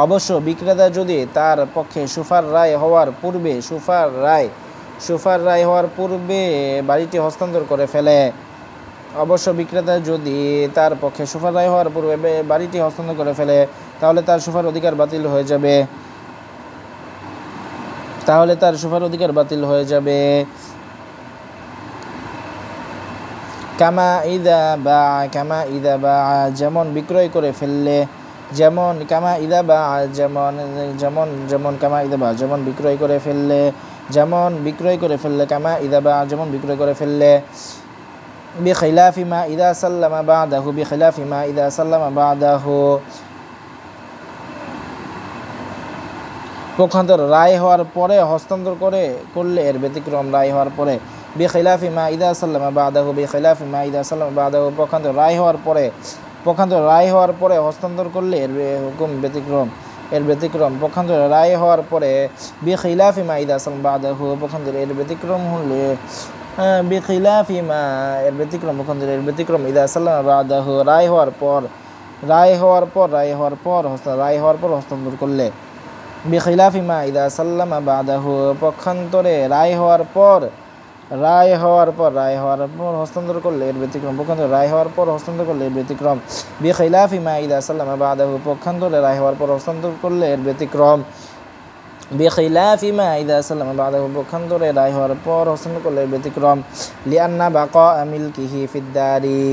S1: অবশ্য বিক্রেতা যদি তার পক্ষে সুফার রায় হওয়ার পূর্বে বাড়িটি হস্তান্তর করে ফেলে, তাহলে তার সুফার অধিকার বাতিল হয়ে যাবে। কামা ইদা বা যেমন বিক্রয় করে ফেললে, যেমন বিক্রয় করে ফেললে বিখিলাফি মা ইদা সাল্লামা বাদাহু, পক্ষান্তর রায় হওয়ার পরে হস্তান্তর করলে এর ব্যতিক্রম। বিখিলাফি মা ইদা সাল্লামা বাদাহু, পক্ষান্তর রায় হওয়ার পরে হস্তান্তর করলে এর হুকুম ব্যতিক্রম। পক্ষান্তর রায় হওয়ার পরে বিখিলাফি মা ইদা সাল্লামা বাদাহু, পক্ষান্তর এর ব্যতিক্রম হলে পক্ষান্তর এর ব্যতিক্রম ইদা সাল্লামা বাদাহু, রায় হওয়ার পর হস্তান্তর করলে। বিখিলাফি মা ইদা সাল্লামা বাদাহু, পক্ষান্তরে রায় হওয়ার পর হস্তান্তর করলে এর ব্যতিক্রম। বিখিলাফি মা ইদা সাল্লামা বাদাহু, পক্ষান্তরে রায় হওয়ার পর হস্তান্তর করলে এর ব্যতিক্রম। লিআন্না বাকা মিলকিহি ফিদ্দারি,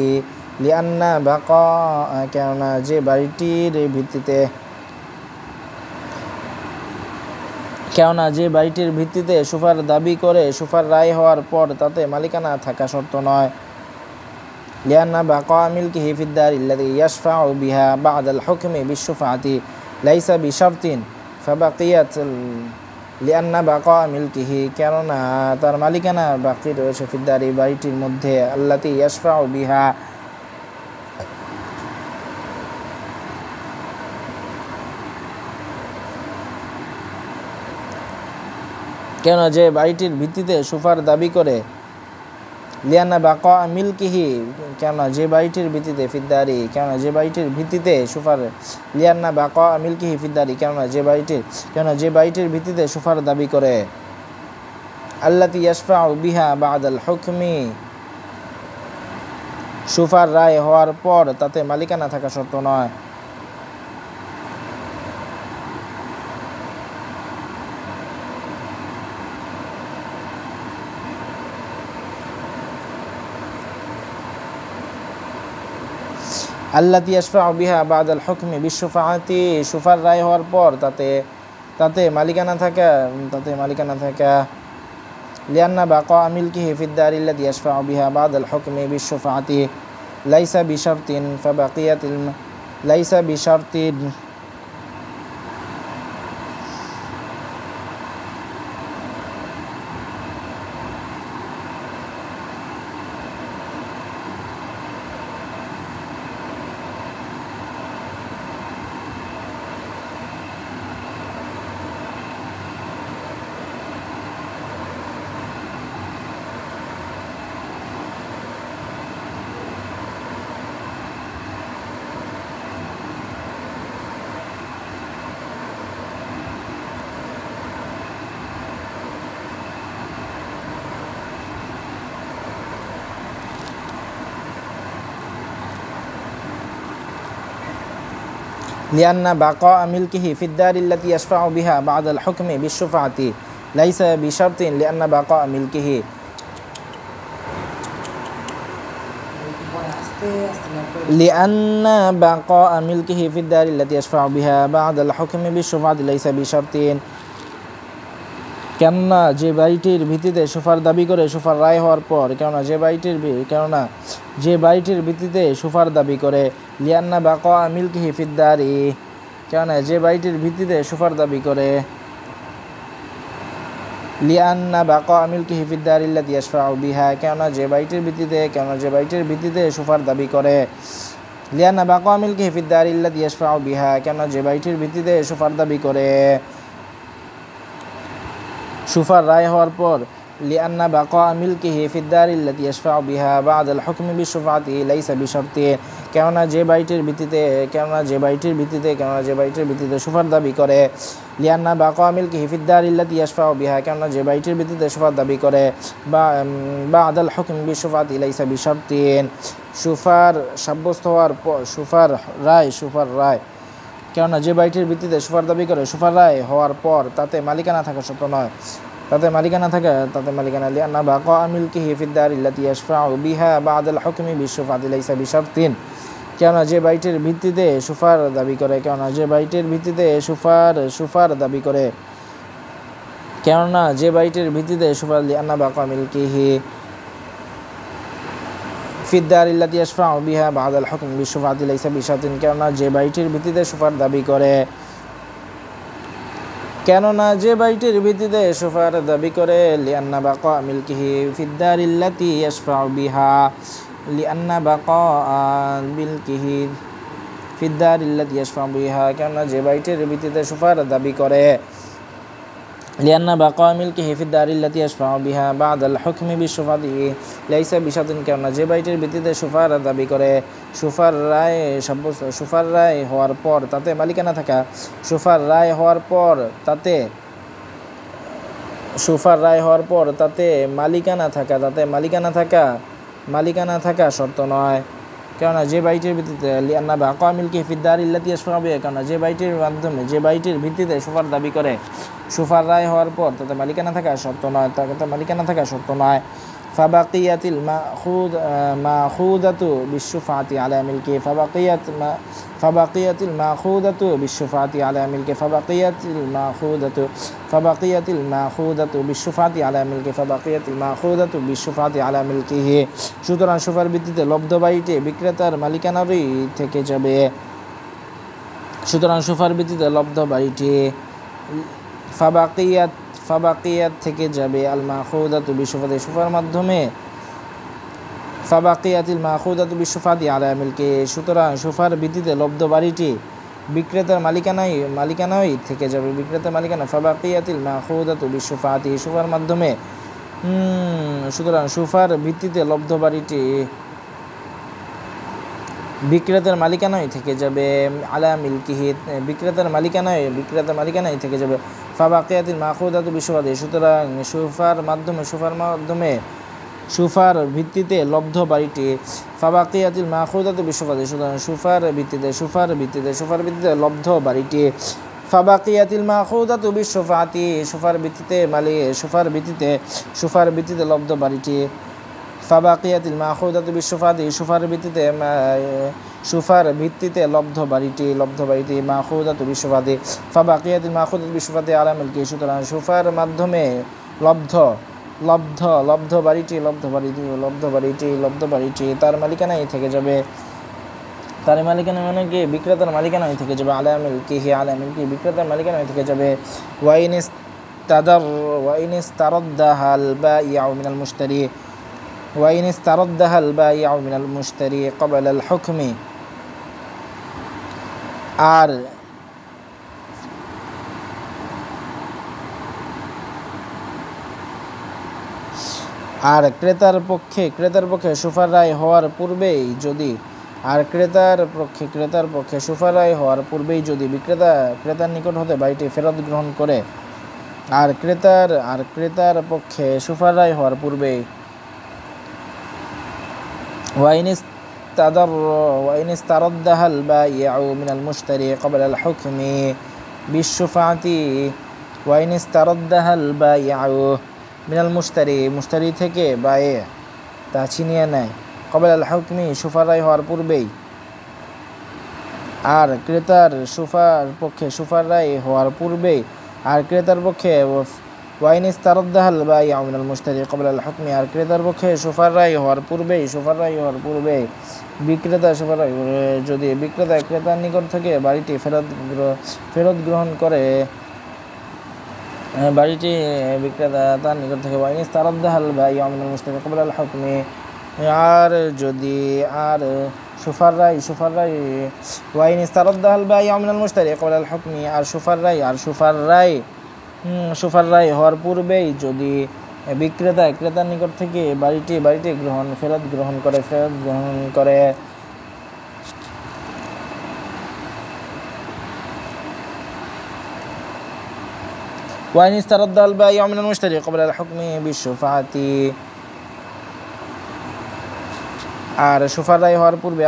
S1: কেননা যে বাড়িটির ভিত্তিতে সুফার দাবি করে সুফার রায় হওয়ার পর তাতে মালিকানা থাকা শর্ত নয়। লিআন্না বাকা মিলকিহি ফিদ্দারি আল্লাযী ইয়াশফাউ বিহা বা'দাল হুকমি বিশুফাআতি লাইসা বিশারতিন ফাবাকিয়াত, লিআন্না বাকা মিলকিহি, কেননা তার মালিকানা বাকি রয়েছে ফিদ্দারি বাড়িটির মধ্যে, আল্লাতী ইয়াশফাউ বিহা, কেন যে বাড়িটির ভিত্তিতে সুফার দাবি করে। লিআন্না বাকা মিলকিহি, কেন যে বাড়িটির ভিত্তিতে ফিদ্দারি, সুফার। লিআন্না বাকা মিলকিহি ফিদ্দারি, কেন যে বাড়িটির ভিত্তিতে সুফার দাবি করে। আল্লাতী ইয়াশফাউ বিহা বা'দাল হুকমি, সুফার রায় হওয়ার পর তাতে মালিকানা থাকা শর্ত নয়। আল্লাতী ইয়াশফাউ বিহা বা'দাল হুকমি বিশুফাআতি, সুফার রায় হওয়ার পর তাতে মালিকানা থাকা। লিআন্না বাকা মিলকিহি ফিদ্দারি আল্লাতী ইয়াশফাউ বিহা বা'দাল হুকমি বিশুফাআতি লাইসা বিশারতিন ফাবাকিয়াতিল, লাইসা বিশারতিন, লিআন্না বাকা মিলকিহি ফিদ্দার ইল্লাতি ইয়াশফাউ বিহা বা'দাল হুকমি বিশুফাতি লাইসা বিশারতিন লিআন্না বাকা মিলকিহি। লিআন্না বাকা মিলকিহি ফিদ্দার ইল্লাতি ইয়াশফাউ বিহা বা'দাল হুকমি বিশুফাতি লাইসা বিশারতিন। কেননা যে বাড়িটির ভিত্তিতে সুফার দাবি করে সুফার রায় হওয়ার পর কেননা যে বাড়িটির ভিত্তিতে সুফার দাবি করে লিআন্না বাকা মিলকিহি ফিদ্দারি কেননা যে বাড়িটির ভিত্তিতে সুফার দাবি করে লিআন্না বাকা মিলকিহি ফিদ্দারি আল্লাতী ইয়াশফাউ বিহা কেননা যে বাড়িটির ভিত্তিতে সুফার দাবি করে লিআন্না বাকা মিলকিহি ফিদ্দারি আল্লাতী ইয়াশফাউ বিহা কেননা যে বাড়িটির ভিত্তিতে সুফার দাবি করে সুফার রায় হওয়ার পর লিআন্না বাকা মিলকিহি ফিদ্দার ইল্লাতী ইয়াশফাউ বিহা বা'দাল হুকমি বিশুফাতি লাইসা বিশারতিন কেননা যে বাড়িটির ভিত্তিতে সুফার দাবি করে লিআন্না বাকা মিলকিহি ফিদ্দার ইল্লাতী ইয়াশফাউ বিহা কেননা যে বাড়িটির ভিত্তিতে সুফার দাবি করে বা'দাল হুকমি বিশুফাতি লাইসা বিশারতিন সুফার সাব্যস্ত হওয়ার পর সুফার রায় কেননা যে বাড়িটির ভিত্তিতে সুফার দাবি করে সুফার রায় হওয়ার পর তাতে মালিকানা থাকা সত্য নয় তাতে মালিকানা লিআন্না বাকা মিলকিহি ফিদ্দার ইল্লাতী ইয়াশফাউ বিহা বা'দাল হুকমি বিশুফাতি লাইসা বিশারতিন কেননা যে বাড়িটির ভিত্তিতে সুফার দাবি করে লিআন্না বাকা মিলকিহি ফিদ্দার ইল্লাতী ইয়াশফাউ বিহা বা'দাল হুকমি বিশুফাতি লাইসা বিশারতিন কেননা যে বাড়িটির ভিত্তিতে সুফার দাবি করে লিআন্না বাকা মিলকিহি ফিদ্দার ইল্লাতী ইয়াশফাউ বিহা কেননা যে বাড়িটির ভিত্তিতে সুফার দাবি করে লিআন্না বাকা মিলকিহি ফিদ্দার ইল্লাতী ইয়াশফাউ বিহা বা'দাল হুকমি বিশুফাতি লাইসা বিশারতিন কেননা যে বাড়িটির ভিত্তিতে সুফার দাবি করে সুফার রায় হওয়ার পর তাতে মালিকানা থাকা মালিকানা থাকা শর্ত নয় কেননা যে বাড়িটির ভিত্তিতে লিআন্না বাকা মিলকিহি ফিদ্দার ইল্লাতী ইয়াশফাউ বিহা কেননা যে বাড়িটির ভিত্তিতে সুফার দাবি করে সুফার রায় হওয়ার পর তাতে মালিকানা থাকা শর্ত নয় ফাবাকিয়াতিল মাখুদাতু বিশুফাতি আলা মিলকি ফাবাকিয়াতিল মাখুদাতু বিশুফাতি আলা মিলকিহি সুতরাং সুফার ভিত্তিতে লব্ধ বাড়িটি বিক্রেতার মালিকানারই থেকে যাবে ফাবাকিয়াত থেকে যাবে আল মাখুদাতু বিশুফাতি সুফার মাধ্যমে ফাবাকিয়াতিল মাখুদাতু বিশুফাতি আলা মিলকি সুতরাং সুফার ভিত্তিতে লব্ধ বাড়িটি বিক্রেতার মালিকানায় থেকে যাবে ফাবাকিয়াতিল মাখুদাতু বিশুফাতি সুফার মাধ্যমে সুতরাং সুফার ভিত্তিতে লব্ধ বাড়িটি বিক্রেতার মালিকানায় থেকে যাবে আলা মিলকিহি বিক্রেতার মালিকানায় থেকে যাবে ফাবাকিয়াতিল মাখুদাতু বিশুফাতি সুতরাং সুফার ভিত্তিতে লব্ধ বাড়িটি ফাবাকিয়াতিল মাখুদাতু বিশুফাতি সুতরাং সুফার ভিত্তিতে লব্ধ বাড়িটি ফাবাকিয়াতিল মাখুদাতু বিশুফাতি সুফার ভিত্তিতে লব্ধ বাড়িটি ফাবাকিয়াতিল মাখুদাতু বিশুফাতি সুফার ভিত্তিতে লব্ধ বাড়িটি মাখুদাতু বিশুফাতি ফাবাকিয়াতিল মাখুদাতু বিশুফাতি আলা মিলকি সুতরাং সুফার মাধ্যমে লব্ধ বাড়িটি তার মালিকানায় থেকে যাবে মানে কি বিক্রেতার মালিকানায় থেকে যাবে আলা মিলকি বিক্রেতার মালিকানায় থেকে যাবে ওয়াইন ইস্তারাদ্দাহাল বাইউ মিনাল মুশতারি ক্বাবলা আল হুকমি আর ক্রেতার পক্ষে সুফার রায় হওয়ার পূর্বেই যদি ক্রেতার নিকট হতে বাড়িটি ফেরত গ্রহণ করে আর ক্রেতার পক্ষে সুফার রায় হওয়ার পূর্বেই ইস্তারাদ্দাহা আল বাইউ মিনাল মুশতারি ক্বাবলা আল হুকমি বিশ-শুফাআতি ওয়া ইন ইস্তারাদ্দাহা আল বাইউ মিনাল মুশতারি, মুশতারি থেকে বায়ে তা ছিনিয়ে নেয় ক্বাবলা আল হুকমি, সুফারাই হওয়ার পূর্বেই, আর ক্রেতার সুফার পক্ষে সুফারাই হওয়ার পূর্বেই, আর ক্রেতার পক্ষে ওয়াইন ইস্তারাদ্দাহা আল বাইউ মিনাল মুশতারি ক্বাবলা আল হুকমি, আর ক্রেতার পক্ষে সুফারাই হওয়ার পূর্বেই বিক্রেতা সুফারাই যদি বিক্রেতা ক্রেতার নিকট থেকে বাড়িটি ফেরত গ্রহণ করে, বাড়িটি বিক্রেতা তার নিকট থেকে ওয়াইন ইস্তারাদ্দাহা আল বাইউ মিনাল মুশতারি ক্বাবলা আল হুকমি, আর যদি সুফাররাই ওয়াইন ইস্তারাদ্দাহা আল বাইউ মিনাল মুশতারি ক্বাবলা আল হুকমি, আর সুফাররাই হওয়ার পূর্বেই যদি বিক্রেতা ক্রেতার নিকট থেকে বাড়িটি ফেরত গ্রহণ করে ওয়াইন ইস্তারাদ্দাহা আল বাইউ মিনাল মুশতারি ক্বাবলা আল হুকমি বিশ-শুফাআতি, আর সুফাররাই হওয়ার পূর্বে,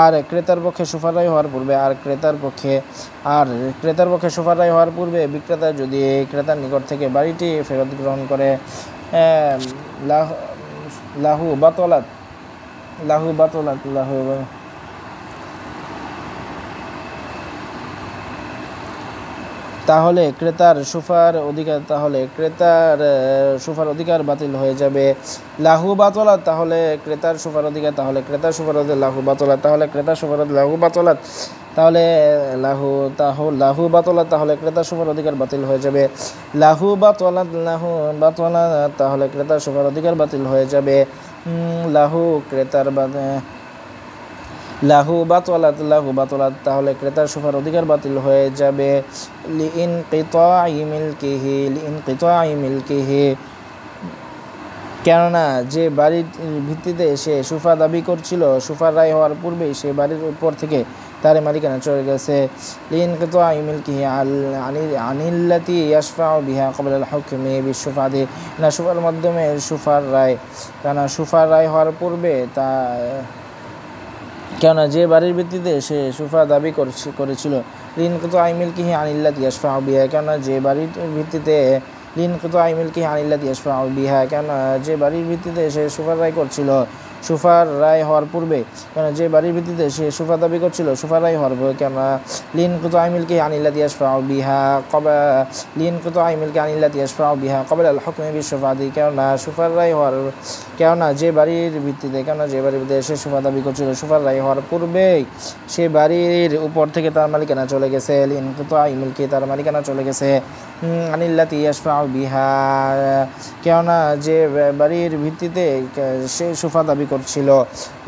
S1: আর ক্রেতার পক্ষে সুফাররাই হওয়ার পূর্বে, ক্রেতার পক্ষে সুফাররাই হওয়ার পূর্বে বিক্রেতা যদি ক্রেতার নিকট থেকে বাড়িটি ফেরত গ্রহণ করে, লাহু বাতলাত তাহলে ক্রেতার সুফার অধিকার বাতিল হয়ে যাবে। লাহু বাতলাত তাহলে ক্রেতার সুফার অধিকার, তাহলে ক্রেতার সুফার লাহু বাতলাত তাহলে ক্রেতার সুফার লাহু বাতলাত তাহলে লাহু বাতলাত তাহলে ক্রেতার সুফার অধিকার বাতিল হয়ে যাবে। লাহু বাতলাত তাহলে ক্রেতার সুফার অধিকার বাতিল হয়ে যাবে। লাহু বাতলাত তাহলে ক্রেতার সুফার অধিকার বাতিল হয়ে যাবে। লিইনকিতাই মিলকিহি কেননা যে বাড়ির ভিত্তিতে সে সুফা দাবি করছিল, সুফার রায় হওয়ার পূর্বেই সে বাড়ির উপর থেকে তার মালিকানা চলে গেছে। লিইনকিতাই মিলকিহি আনিল্লাতি ইয়াশফাউ বিহা ক্বাবলা আল হুকমি বিশ-শুফাআতি, না সুফার মাধ্যমে সুফার রায় হওয়ার পূর্বে তা কেননা যে বাড়ির ভিত্তিতে সে সুফা দাবি করেছিল। লিইনকিতাই মিলকিহি আনিল্লাতি ইয়াশফাউ বিহা কেননা যে বাড়ির ভিত্তিতে কেননা যে বাড়ির ভিত্তিতে সে সুফার রায় করছিল, সুফার রায় হওয়ার পূর্বে, কেননা যে বাড়ির ভিত্তিতে সে সুফা দাবি করছিল সুফার রায় হওয়ার পূর্বে, কেননা লিইনকিতাই মিলকিহি আনিল্লাতি ইয়াশফাউ বিহা ক্বাবলা আল হুকমি বিশ-শুফাআতি কেননা যে বাড়ির ভিত্তিতে সে সুফা দাবি করছিল, সুফার রায় হওয়ার পূর্বেই সে বাড়ির উপর থেকে তার মালিকানা চলে গেছে। লিইনকিতাই মিলকিহি তার মালিকানা চলে গেছে। আনিল্লাতি ইয়াশফাউ বিহা কেননা যে বাড়ির ভিত্তিতে সে সুফা দাবি করছিল।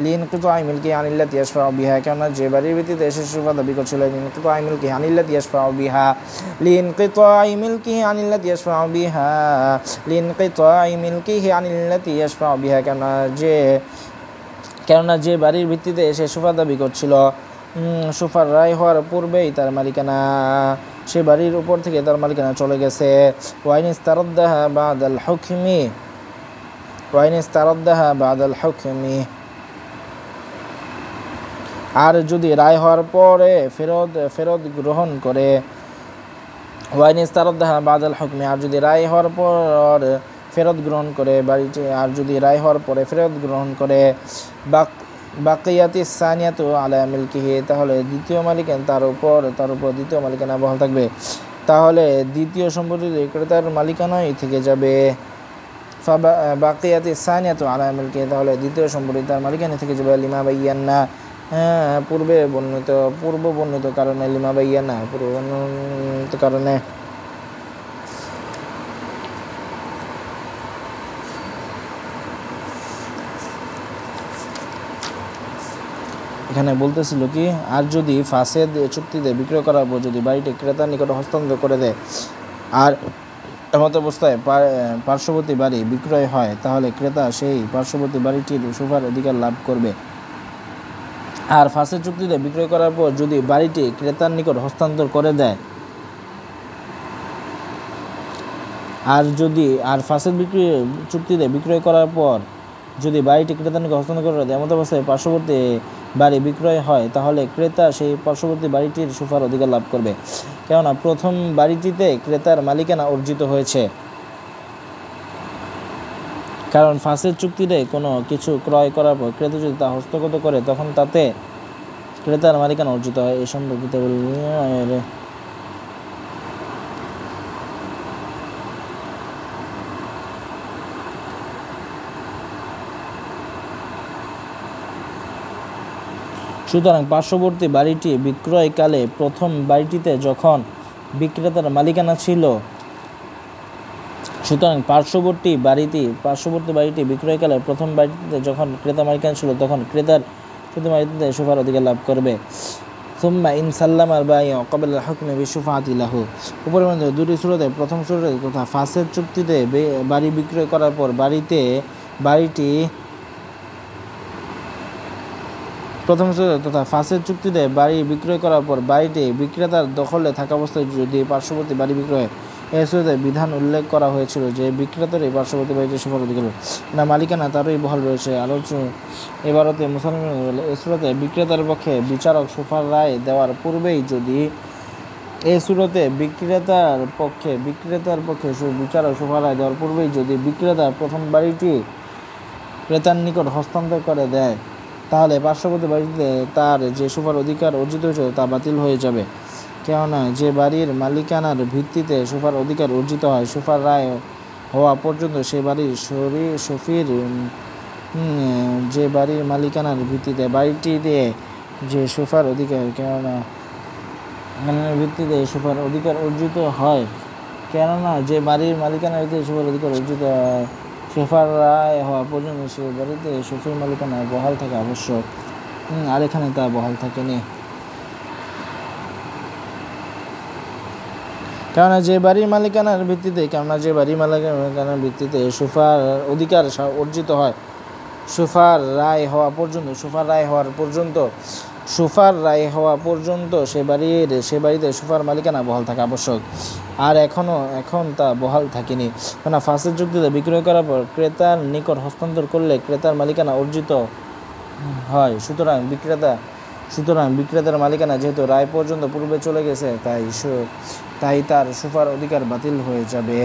S1: লিইনকিতাই মিলকিহি আনিল্লাতি ইয়াশফাউ বিহা কেননা যে বাড়ির ভিত্তিতে সে সুফা দাবি করছিল। লিইনকিতাই মিলকিহি আনিল্লাতি ইয়াশফাউ বিহা কেননা যে বাড়ির ভিত্তিতে সে সুফা দাবি করছিল, সুফার রায় হওয়ার পূর্বেই তার মালিকানা সে বাড়ির উপর থেকে তার মালিকানা চলে গেছে। ওয়াইন ইস্তারাদ্দাহা বা'দাল হুকমি আর যদি রায় হওয়ার পরে ফেরত গ্রহণ করে। ওয়াইন ইস্তারাদ্দাহা বা'দাল হুকমি আর যদি রায় হওয়ার পর ফেরত গ্রহণ করে বাড়িটি, আর যদি রায় হওয়ার পরে ফেরত গ্রহণ করে। বাকিয়াতি সানিয়াতু আলা মিলকিহি তাহলে দ্বিতীয় মালিকানা তার উপর দ্বিতীয় মালিকানা বহাল থাকবে, তাহলে দ্বিতীয় সম্পত্তি ক্রেতার মালিকানাই থেকে যাবে। বাকিয়াতি সানিয়াতু আলা মিলকিহি তাহলে দ্বিতীয় সম্পত্তি তার মালিকানা থেকে যাবে। লিমা বাইয়ান্না পূর্ব বর্ণিত কারণে এখানে বলতেছিল কি, আর যদি ফাসেদ চুক্তিতে বিক্রয় করার পর যদি বাড়িটি ক্রেতার নিকট হস্তান্তর করে দেয় আর এমত অবস্থায় পার্শ্ববর্তী বাড়ি বিক্রয় হয়, তাহলে ক্রেতা সেই পার্শ্ববর্তী বাড়িটির সুফার অধিকার লাভ করবে। আর ফাসেদ চুক্তিতে বিক্রয় করার পর যদি বাড়িটি ক্রেতার নিকট হস্তান্তর করে দেয় আর ফাসেদ চুক্তিতে বিক্রয় করার পর যদি বাড়িটি ক্রেতার নিকট হস্তান্তর করে দেয় এমত অবস্থায় পার্শ্ববর্তী বাড়ি বিক্রয় হয়, তাহলে ক্রেতা সেই পার্শ্ববর্তী বাড়িটির সুফার অধিকার লাভ করবে, কেননা প্রথম বাড়িটিতে ক্রেতার মালিকানা অর্জিত হয়েছে। কারণ ফাসেদ চুক্তিতে কোনো কিছু ক্রয় করার পর ক্রেতা যদি তা হস্তগত করে তখন তাতে ক্রেতার মালিকানা অর্জিত হয়। এই সম্পর্কিত সুতরাং পার্শ্ববর্তী বাড়িটি বিক্রয়কালে প্রথম বাড়িটিতে যখন বিক্রেতার মালিকানা ছিল, সুতরাং পার্শ্ববর্তী বাড়িটি বিক্রয়কালে প্রথম বাড়িটিতে যখন ক্রেতা মালিকানা ছিল তখন ক্রেতার শুধু বাড়িটিতে সুফার অধিকার লাভ করবে। সুম্মা ইন সাল্লাম আর বাই ক্বাবলা আল হুকমি বিশুফাআতি লাহু। উপরের মধ্যে দুটি সূরাতে প্রথম সূরাতে তথা ফাসেদ চুক্তিতে বাড়ি বিক্রয় করার পর বাড়িটি বিক্রেতার দখলে থাকা অবস্থায় যদি পার্শ্ববর্তী বাড়ি বিক্রয় এই সূরাতে বিধান উল্লেখ করা হয়েছিল যে বিক্রেতারই পার্শ্ববর্তী বাড়িতে সুফার অধিকার না মালিকানা তারই বহাল রয়েছে। এবারতে মুসলমান এই সূরাতে বিক্রেতার পক্ষে বিচারক সুফার রায় দেওয়ার পূর্বেই যদি বিচারক সুফার রায় দেওয়ার পূর্বেই যদি বিক্রেতা প্রথম বাড়িটি ক্রেতার নিকট হস্তান্তর করে দেয়, তাহলে পার্শ্ববর্তী বাড়িতে তার যে সুফার অধিকার অর্জিত হয়েছে তা বাতিল হয়ে যাবে, কেননা যে বাড়ির মালিকানার ভিত্তিতে সুফার অধিকার অর্জিত হয় সুফার রায় হওয়া পর্যন্ত সে বাড়ির যে বাড়ির মালিকানার ভিত্তিতে বাড়িটিতে যে সুফার অধিকার সুফার অধিকার অর্জিত হয় সুফার রায় হওয়া পর্যন্ত সে বাড়িতে সুফির মালিকানা বহাল থাকা আবশ্যক। আর এখানে তা বহাল থাকেনি, কেননা যে বাড়ির মালিকানার ভিত্তিতে সুফার অধিকার অর্জিত হয় সুফার রায় হওয়া পর্যন্ত সে বাড়িতে সুফার মালিকানা বহাল থাকা আবশ্যক। আর এখন তা বহাল থাকেনি, কেননা ফাসেদ চুক্তিতে বিক্রয় করার পর ক্রেতার নিকট হস্তান্তর করলে ক্রেতার মালিকানা অর্জিত হয়। সুতরাং বিক্রেতার মালিকানা যেহেতু রায় পর্যন্ত পূর্বে চলে গেছে তাই তার সুফার অধিকার বাতিল হয়ে যাবে।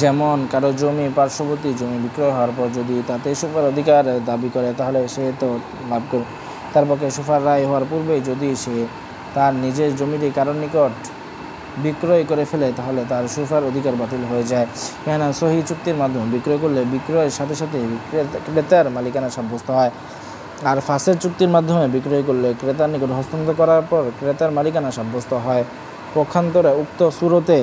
S1: যেমন কারো জমি পার্শ্ববর্তী জমি বিক্রয় হওয়ার পর যদি তাতে সুফার অধিকার দাবি করে, তাহলে সে তো লাভ করবে। তার পক্ষে সুফার রায় হওয়ার পূর্বেই যদি সে তার নিজের জমিটি কারোর নিকট বিক্রয় করে ফেলে, তাহলে তার সুফার অধিকার বাতিল হয়ে যায়। কেননা সহি চুক্তির মাধ্যমে বিক্রয় করলে বিক্রয়ের সাথে সাথে ক্রেতার মালিকানা সাব্যস্ত হয়, আর ফাসেদ চুক্তির মাধ্যমে বিক্রয় করলে ক্রেতার নিকট হস্তান্তর করার পর ক্রেতার মালিকানা সাব্যস্ত হয়। পক্ষান্তরে উক্ত সূরাতে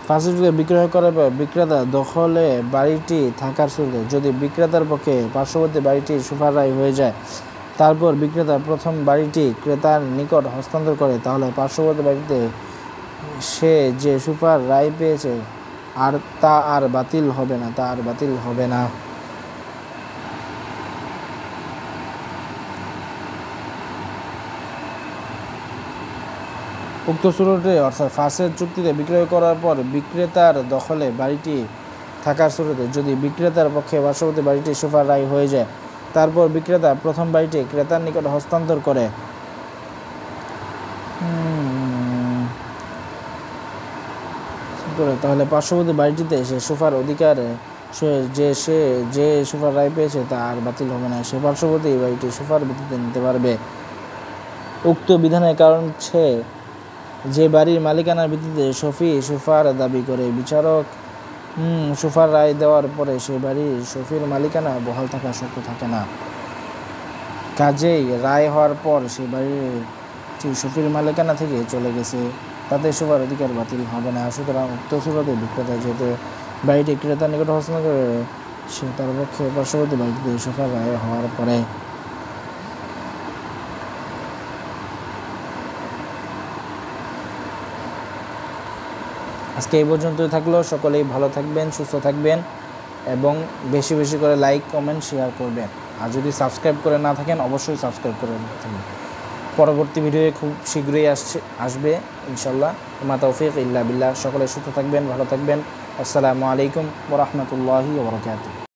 S1: ফাসেদ চুক্তি বিক্রয় করার পর বিক্রেতা দখলে বাড়িটি থাকার সূত্রে যদি বিক্রেতার পক্ষে পার্শ্ববর্তী বাড়িটির সুফার রায় হয়ে যায়, তারপর বিক্রেতা প্রথম বাড়িটি ক্রেতার নিকট হস্তান্তর করে, তাহলে পার্শ্ববর্তী বাড়িতে সে যে সুফার রায় পেয়েছে তা আর বাতিল হবে না। উক্ত সূরাতে অর্থাৎ ফাসেদ চুক্তিতে বিক্রয় করার পর বিক্রেতার দখলে বাড়িটি থাকার সূত্রে যদি বিক্রেতার পক্ষে পার্শ্ববর্তী বাড়িটি সুফার রায় হয়ে যায়, তারপর বিক্রেতা প্রথম বাড়িটি ক্রেতার নিকট হস্তান্তর করে, তাহলে পার্শ্ববর্তী বাড়িটিতে সে সুফার অধিকার যে সুফার রায় পেয়েছে তা আর বাতিল হবে না, সে পার্শ্ববর্তী বাড়িটি সুফার ভিত্তিতে নিতে পারবে। উক্ত বিধানের কারণ হচ্ছে যে বাড়ির মালিকানার ভিত্তিতে সুফার দাবি করে বিচারক সুফার রায় দেওয়ার পরে সে বাড়ির সুফির মালিকানা বহাল থাকা শর্ত থাকে না। কাজেই রায় হওয়ার পর সে বাড়ির সুফির মালিকানা থেকে চলে গেছে, তাতে সুফার অধিকার বাতিল হবে না। সুতরাং উক্ত সূরাতে বিক্রেতা যেহেতু বাড়িটি ক্রেতার নিকট হস্তান্তর করে, সে তার পক্ষে পার্শ্ববর্তী বাড়িটিতে সুফার রায় হওয়ার পরে আজকে এই পর্যন্তই থাকলো। সকলেই ভালো থাকবেন, সুস্থ থাকবেন এবং বেশি বেশি করে লাইক, কমেন্ট, শেয়ার করবেন। আর যদি সাবস্ক্রাইব করে না থাকেন অবশ্যই সাবস্ক্রাইব করে থাকবেন। পরবর্তী ভিডিও খুব শীঘ্রই আসবে ইনশাল্লাহ। মা তৌফিক ইল্লা বিল্লাহ। সকলে সুস্থ থাকবেন, ভালো থাকবেন। আসসালামু আলাইকুম ওয়া রাহমাতুল্লাহি ওয়া বারাকাতুহু।